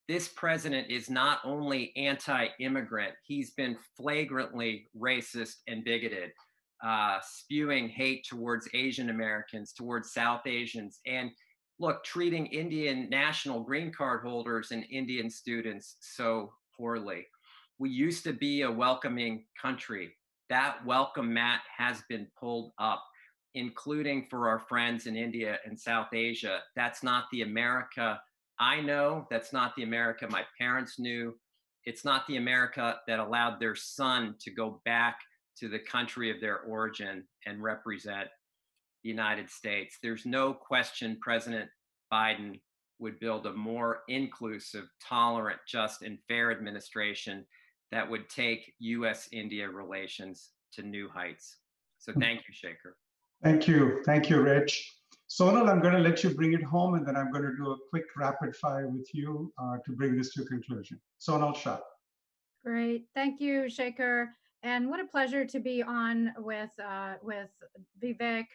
This president is not only anti-immigrant, he's been flagrantly racist and bigoted. spewing hate towards Asian Americans, towards South Asians, and look, treating Indian national green card holders and Indian students so poorly. We used to be a welcoming country. That welcome mat has been pulled up, including for our friends in India and South Asia. That's not the America I know. That's not the America my parents knew. It's not the America that allowed their son to go back to the country of their origin and represent the United States. There's no question President Biden would build a more inclusive, tolerant, just, and fair administration that would take US-India relations to new heights. So thank you, Shekhar. Thank you. Thank you, Rich. Sonal, I'm going to let you bring it home, and then I'm going to do a quick rapid fire with you to bring this to a conclusion. Sonal Shah. Great. Thank you, Shekhar. And what a pleasure to be on with Vivek,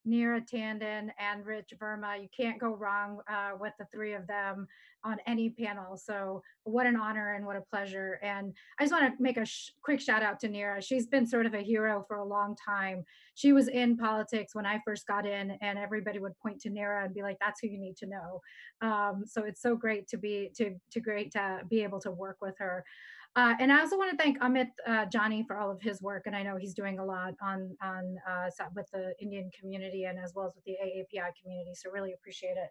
Neera Tandon, and Rich Verma. You can't go wrong with the three of them on any panel. So what an honor and what a pleasure. And I just want to make a quick shout out to Neera. She's been sort of a hero for a long time. She was in politics when I first got in, and everybody would point to Neera and be like, that's who you need to know. So it's so great to be able to work with her. And I also want to thank Amit Jani for all of his work, and I know he's doing a lot on with the Indian community and as well as with the AAPI community. So really appreciate it.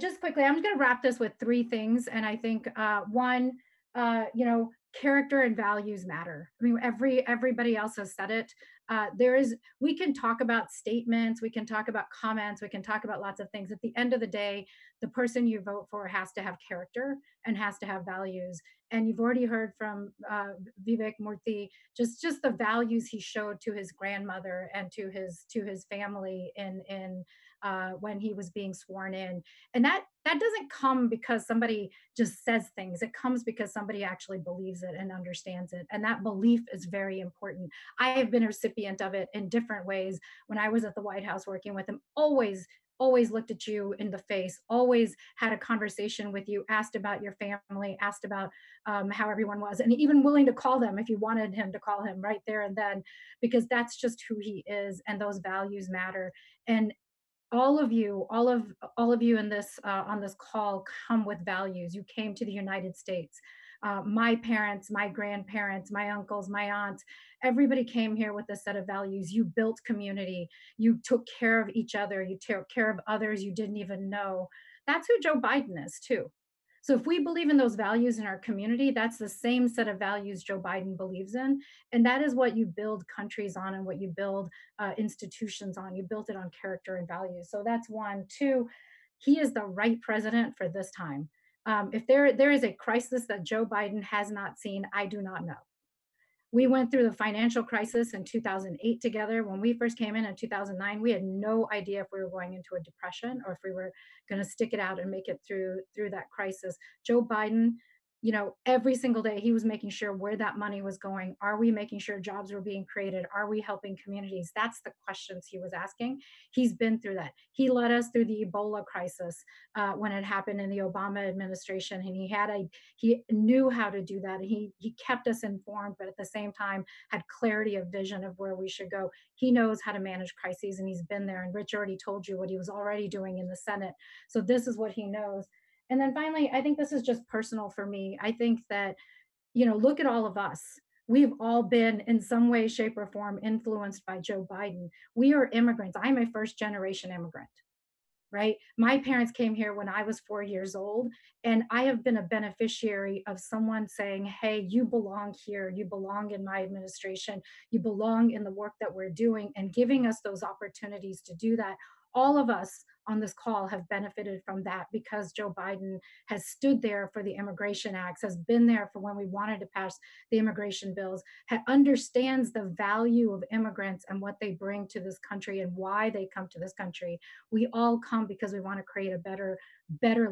Just quickly, I'm just going to wrap this with three things, and I think one, character and values matter. I mean, everybody else has said it. We can talk about statements, we can talk about comments, we can talk about lots of things. At the end of the day, the person you vote for has to have character and has to have values. And you've already heard from Vivek Murthy, just the values he showed to his grandmother and to his family in when he was being sworn in. And that doesn't come because somebody just says things. It comes because somebody actually believes it and understands it. And that belief is very important. I have been a recipient of it in different ways. When I was at the White House working with him, always looked at you in the face, always had a conversation with you, asked about your family, asked about how everyone was, and even willing to call them if you wanted him to call him right there and then, because that's just who he is, and those values matter. And all of you in this on this call come with values. You came to the United States. My parents, my grandparents, my uncles, my aunts, everybody came here with a set of values. You built community. You took care of each other. You took care of others you didn't even know. That's who Joe Biden is too. So if we believe in those values in our community, that's the same set of values Joe Biden believes in. And that is what you build countries on and what you build institutions on. You built it on character and values. So that's one. Two, he is the right president for this time. If there is a crisis that Joe Biden has not seen, I do not know. We went through the financial crisis in 2008 together. When we first came in 2009, we had no idea if we were going into a depression or if we were going to stick it out and make it through that crisis. Joe Biden, every single day he was making sure where that money was going. Are we making sure jobs were being created? Are we helping communities? That's the questions he was asking. He's been through that. He led us through the Ebola crisis when it happened in the Obama administration, and he knew how to do that. He kept us informed, but at the same time had clarity of vision of where we should go. He knows how to manage crises, and he's been there. And Rich already told you what he was already doing in the Senate. So this is what he knows. And then finally, I think this is just personal for me. I think that, look at all of us. We've all been in some way, shape, or form influenced by Joe Biden. We are immigrants. I'm a first generation immigrant, right? My parents came here when I was 4 years old, and I have been a beneficiary of someone saying, hey, you belong here. You belong in my administration. You belong in the work that we're doing, and giving us those opportunities to do that. All of us on this call have benefited from that because Joe Biden has stood there for the immigration acts, has been there for when we wanted to pass the immigration bills, understands the value of immigrants and what they bring to this country and why they come to this country. We all come because we want to create a better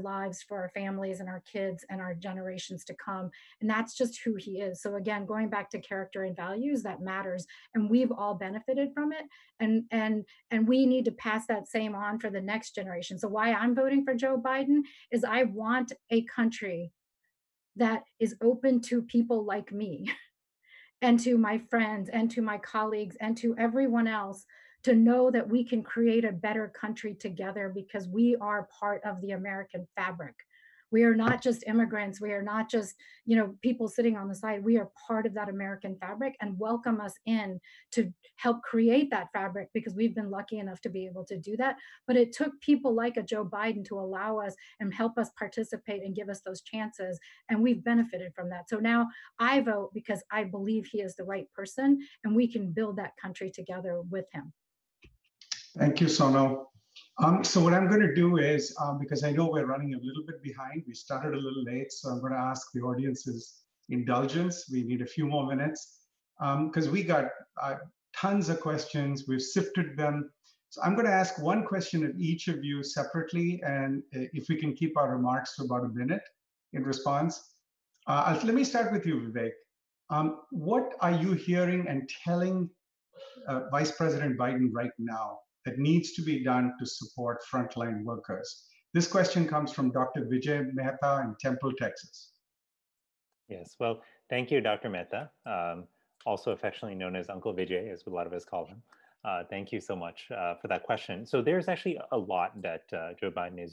lives for our families and our kids and our generations to come. And that's just who he is. So again, going back to character and values, that matters. And we've all benefited from it. And we need to pass that same on for the next generation. So why I'm voting for Joe Biden is I want a country that is open to people like me and to my friends and to my colleagues and to everyone else to know that we can create a better country together because we are part of the American fabric. We are not just immigrants. We are not just, people sitting on the side. We are part of that American fabric, and welcome us in to help create that fabric, because we've been lucky enough to be able to do that. But it took people like a Joe Biden to allow us and help us participate and give us those chances. And we've benefited from that. So now I vote because I believe he is the right person, and we can build that country together with him. Thank you, Sonal. So what I'm going to do is, because I know we're running a little bit behind, we started a little late, so I'm going to ask the audience's indulgence. We need a few more minutes because we got tons of questions. We've sifted them. So I'm going to ask one question of each of you separately, and if we can keep our remarks to about a minute in response. Let me start with you, Vivek. What are you hearing and telling Vice President Biden right now that needs to be done to support frontline workers? This question comes from Dr. Vijay Mehta in Temple, Texas. Yes, well, thank you, Dr. Mehta, also affectionately known as Uncle Vijay, as a lot of us call him. Thank you so much for that question. So there's actually a lot that Joe Biden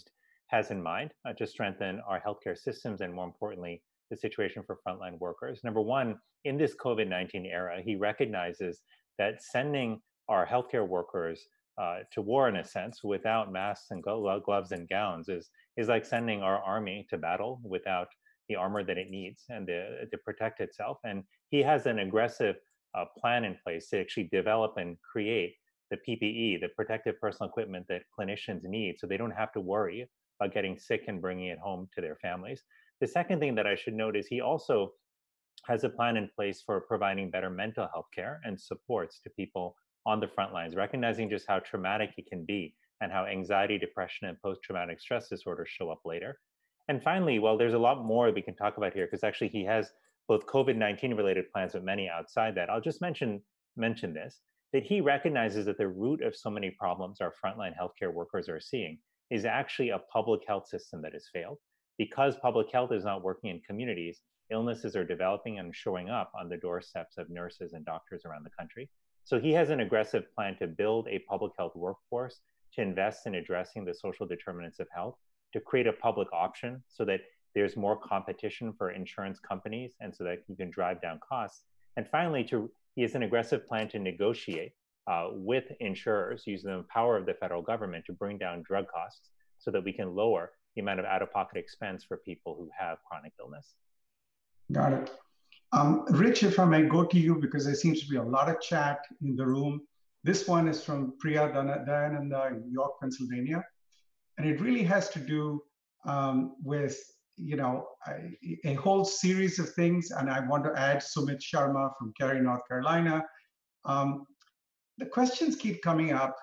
has in mind to strengthen our healthcare systems and, more importantly, the situation for frontline workers. Number one, in this COVID-19 era, he recognizes that sending our healthcare workers to war, in a sense, without masks and gloves and gowns is like sending our army to battle without the armor that it needs and to protect itself. And he has an aggressive plan in place to actually develop and create the PPE, the protective personal equipment that clinicians need, so they don't have to worry about getting sick and bringing it home to their families. The second thing that I should note is he also has a plan in place for providing better mental health care and supports to people on the front lines, recognizing just how traumatic it can be and how anxiety, depression, and post-traumatic stress disorders show up later. And finally, well, there's a lot more we can talk about here, because actually he has both COVID-19 related plans, but many outside that. I'll just mention this, that he recognizes that the root of so many problems our frontline healthcare workers are seeing is actually a public health system that has failed. Because public health is not working in communities, illnesses are developing and showing up on the doorsteps of nurses and doctors around the country. So he has an aggressive plan to build a public health workforce, to invest in addressing the social determinants of health, to create a public option so that there's more competition for insurance companies and so that you can drive down costs. And finally, he has an aggressive plan to negotiate with insurers using the power of the federal government to bring down drug costs so that we can lower the amount of out-of-pocket expense for people who have chronic illness. Got it. Rich, if I may go to you, because there seems to be a lot of chat in the room. This one is from Priya Dayananda in New York, Pennsylvania. And it really has to do with, a whole series of things. And I want to add Sumit Sharma from Cary, North Carolina. The questions keep coming up.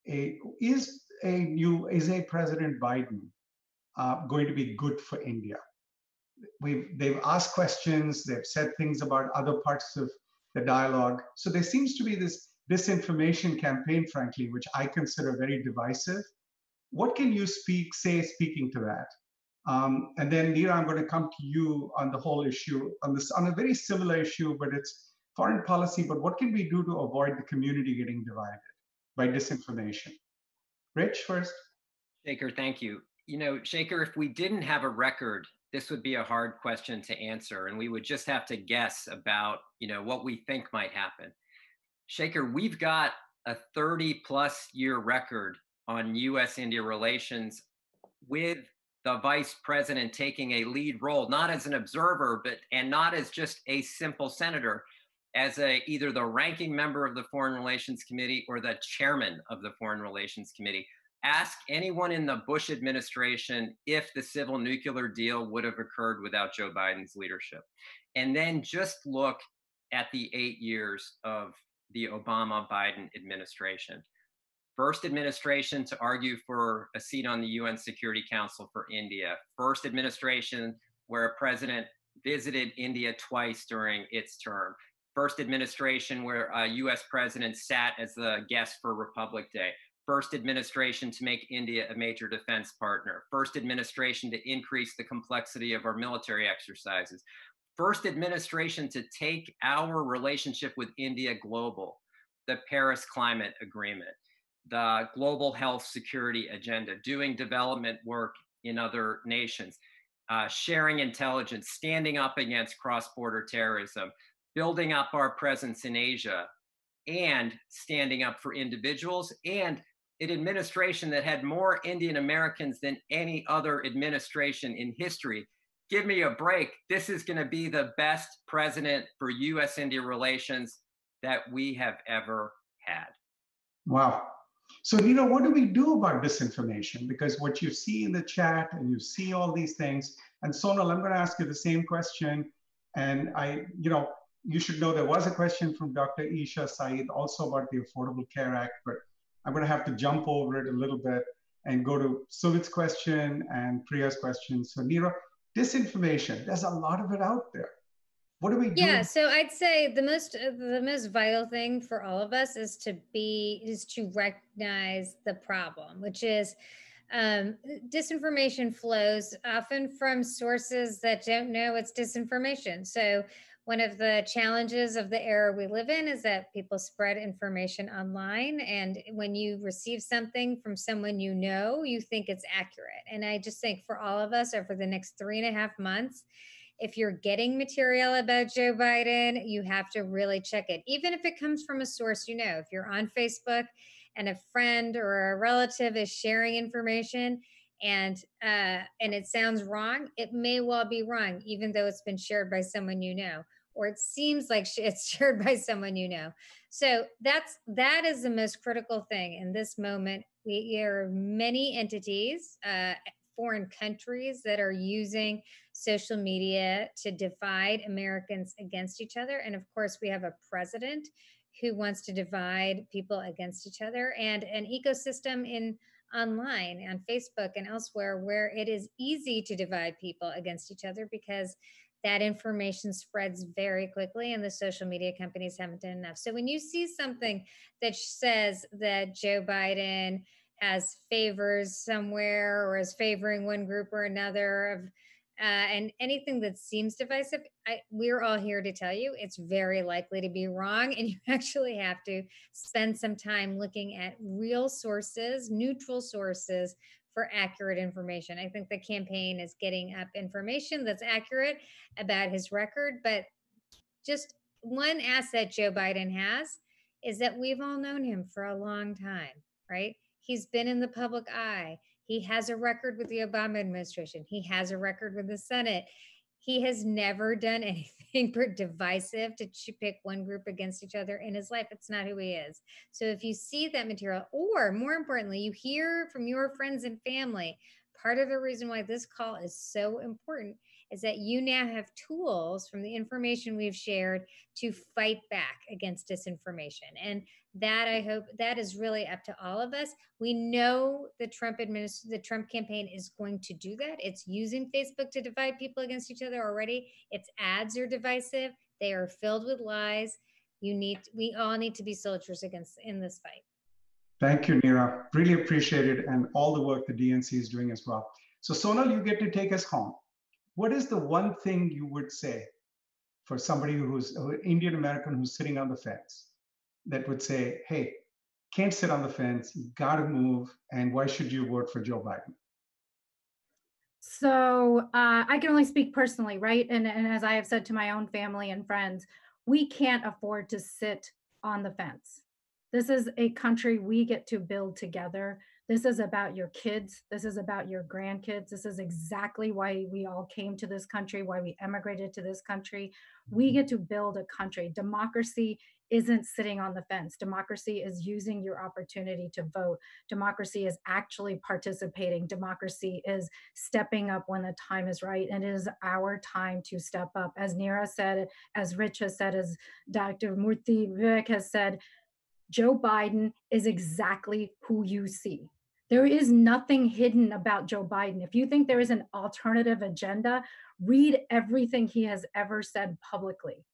Is a President Biden going to be good for India? They've asked questions, they've said things about other parts of the dialogue. So there seems to be this disinformation campaign, frankly, which I consider very divisive. What can you say speaking to that? And then Neera, I'm going to come to you on the whole issue, on a very similar issue, but it's foreign policy. But what can we do to avoid the community getting divided by disinformation? Rich, first. Shaker, thank you. Shaker, if we didn't have a record, this would be a hard question to answer, and we would just have to guess about, what we think might happen. Shaker, we've got a 30-plus year record on U.S.-India relations, with the vice president taking a lead role, not as an observer, and not as just a simple senator, as either the ranking member of the Foreign Relations Committee or the chairman of the Foreign Relations Committee. Ask anyone in the Bush administration if the civil nuclear deal would have occurred without Joe Biden's leadership. And then just look at the 8 years of the Obama-Biden administration. First administration to argue for a seat on the UN Security Council for India. First administration where a president visited India twice during its term. First administration where a US president sat as the guest for Republic Day. First administration to make India a major defense partner. First administration to increase the complexity of our military exercises. first administration to take our relationship with India global, the Paris Climate Agreement, the global health security agenda, doing development work in other nations, sharing intelligence, standing up against cross-border terrorism, building up our presence in Asia, and standing up for individuals, and an administration that had more Indian Americans than any other administration in history. Give me a break. This is going to be the best president for US-India relations that we have ever had. Wow. So, what do we do about disinformation? Because what you see in the chat and you see all these things, and Sonal, I'm going to ask you the same question. And you should know there was a question from Dr. Isha Saeed also about the Affordable Care Act, but I'm going to have to jump over it a little bit and go to Suvit's question and Priya's question. So, Neera, disinformation, there's a lot of it out there. What do we do? Yeah, so I'd say the most vital thing for all of us is to recognize the problem, which is disinformation flows often from sources that don't know it's disinformation. So one of the challenges of the era we live in is that people spread information online, and when you receive something from someone you know, you think it's accurate. And I just think for all of us over the next 3.5 months, if you're getting material about Joe Biden, you have to really check it, even if it comes from a source you know. If you're on Facebook and a friend or a relative is sharing information and it sounds wrong, it may well be wrong, even though it's been shared by someone you know, or it seems like it's shared by someone you know. So that is the most critical thing in this moment. There are many entities, foreign countries that are using social media to divide Americans against each other. And of course, we have a president who wants to divide people against each other, and an ecosystem in online on Facebook and elsewhere where it is easy to divide people against each other because that information spreads very quickly and the social media companies haven't done enough. So when you see something that says that Joe Biden has favors somewhere or is favoring one group or another of and anything that seems divisive, we're all here to tell you it's very likely to be wrong. And you actually have to spend some time looking at real sources, neutral sources for accurate information. I think the campaign is getting up information that's accurate about his record, but just one asset Joe Biden has is that we've all known him for a long time, right? He's been in the public eye. He has a record with the Obama administration. He has a record with the Senate. He has never done anything divisive to pick one group against each other in his life. It's not who he is. So if you see that material, or more importantly, you hear from your friends and family, part of the reason why this call is so important is that you now have tools from the information we've shared to fight back against disinformation. And that, I hope, that is really up to all of us. We know the Trump campaign is going to do that. It's using Facebook to divide people against each other already. Its ads are divisive. They are filled with lies. We all need to be soldiers in this fight. Thank you, Neera. Really appreciate it, and all the work the DNC is doing as well. So Sonal, you get to take us home. What is the one thing you would say for somebody who's an Indian American who's sitting on the fence that would say, hey, can't sit on the fence, you got to move, and why should you vote for Joe Biden? So I can only speak personally, right? And as I have said to my own family and friends, we can't afford to sit on the fence. This is a country we get to build together. This is about your kids. This is about your grandkids. This is exactly why we all came to this country, why we emigrated to this country. We get to build a country. Democracy isn't sitting on the fence. Democracy is using your opportunity to vote. Democracy is actually participating. Democracy is stepping up when the time is right. And it is our time to step up. As Neera said, as Rich has said, as Dr. Murthy Vivek has said, Joe Biden is exactly who you see. There is nothing hidden about Joe Biden. If you think there is an alternative agenda, read everything he has ever said publicly.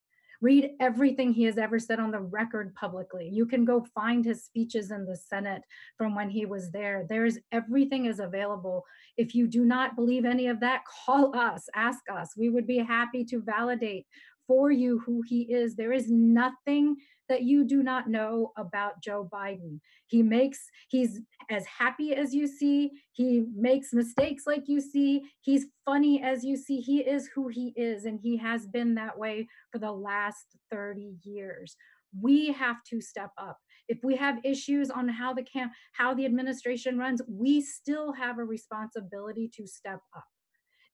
Read everything he has ever said on the record publicly. You can go find his speeches in the Senate from when he was there. Everything is available. If you do not believe any of that, call us, ask us. We would be happy to validate for you who he is. There is nothing that you do not know about Joe Biden. He's as happy as you see. He makes mistakes like you see. He's funny as you see. He is who he is, and he has been that way for the last 30 years. We have to step up. If we have issues on how the administration runs, we still have a responsibility to step up.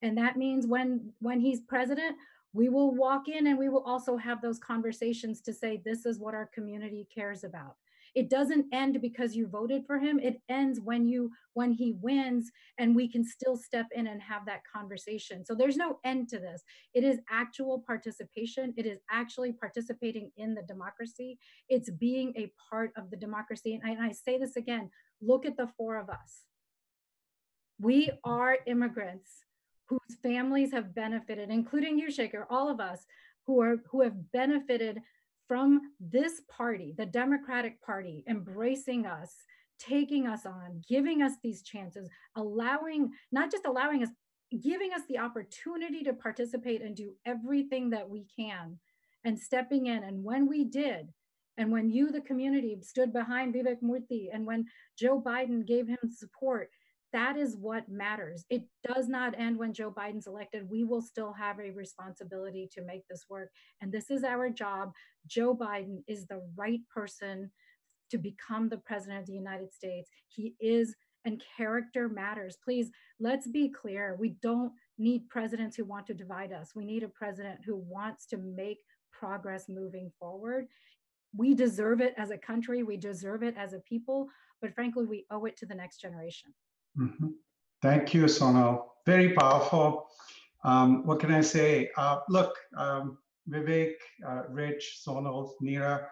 And that means when he's president, we will walk in and we will also have those conversations to say, this is what our community cares about. It doesn't end because you voted for him. It ends when he wins, and we can still step in and have that conversation. So there's no end to this. It is actual participation. It is actually participating in the democracy. It's being a part of the democracy. And I say this again, look at the four of us. We are immigrants whose families have benefited, including you, Shaker, all of us who have benefited from this party, the Democratic Party, embracing us, taking us on, giving us these chances, not just allowing us, giving us the opportunity to participate and do everything that we can, and stepping in. And when we did, and when you, the community, stood behind Vivek Murthy, and when Joe Biden gave him support, that is what matters. It does not end when Joe Biden's elected. We will still have a responsibility to make this work. And this is our job. Joe Biden is the right person to become the president of the United States. He is, and character matters. Please, let's be clear. We don't need presidents who want to divide us. We need a president who wants to make progress moving forward. We deserve it as a country. We deserve it as a people. But frankly, we owe it to the next generation. Mm-hmm. Thank you, Sonal. Very powerful. What can I say? Look, Vivek, Rich, Sonal, Neera,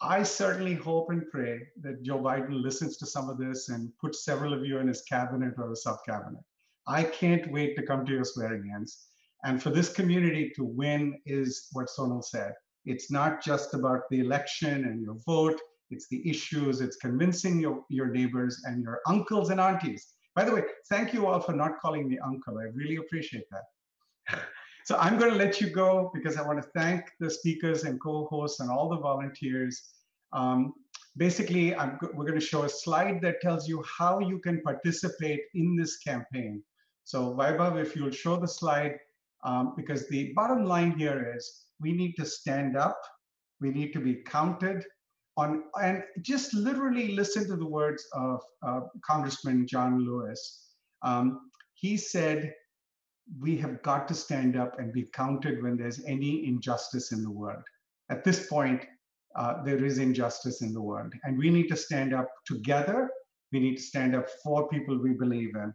I certainly hope and pray that Joe Biden listens to some of this and puts several of you in his cabinet or a sub-cabinet. I can't wait to come to your swearing-ins. And for this community to win is what Sonal said. It's not just about the election and your vote. It's the issues. It's convincing your neighbors and your uncles and aunties. By the way, thank you all for not calling me uncle. I really appreciate that. So I'm going to let you go because I want to thank the speakers and co-hosts and all the volunteers. Basically, we're going to show a slide that tells you how you can participate in this campaign. So Vaibhav, if you'll show the slide, because the bottom line here is we need to stand up. We need to be counted on, and just literally listen to the words of Congressman John Lewis. He said, we have got to stand up and be counted when there's any injustice in the world. At this point, there is injustice in the world, and we need to stand up together. We need to stand up for people we believe in.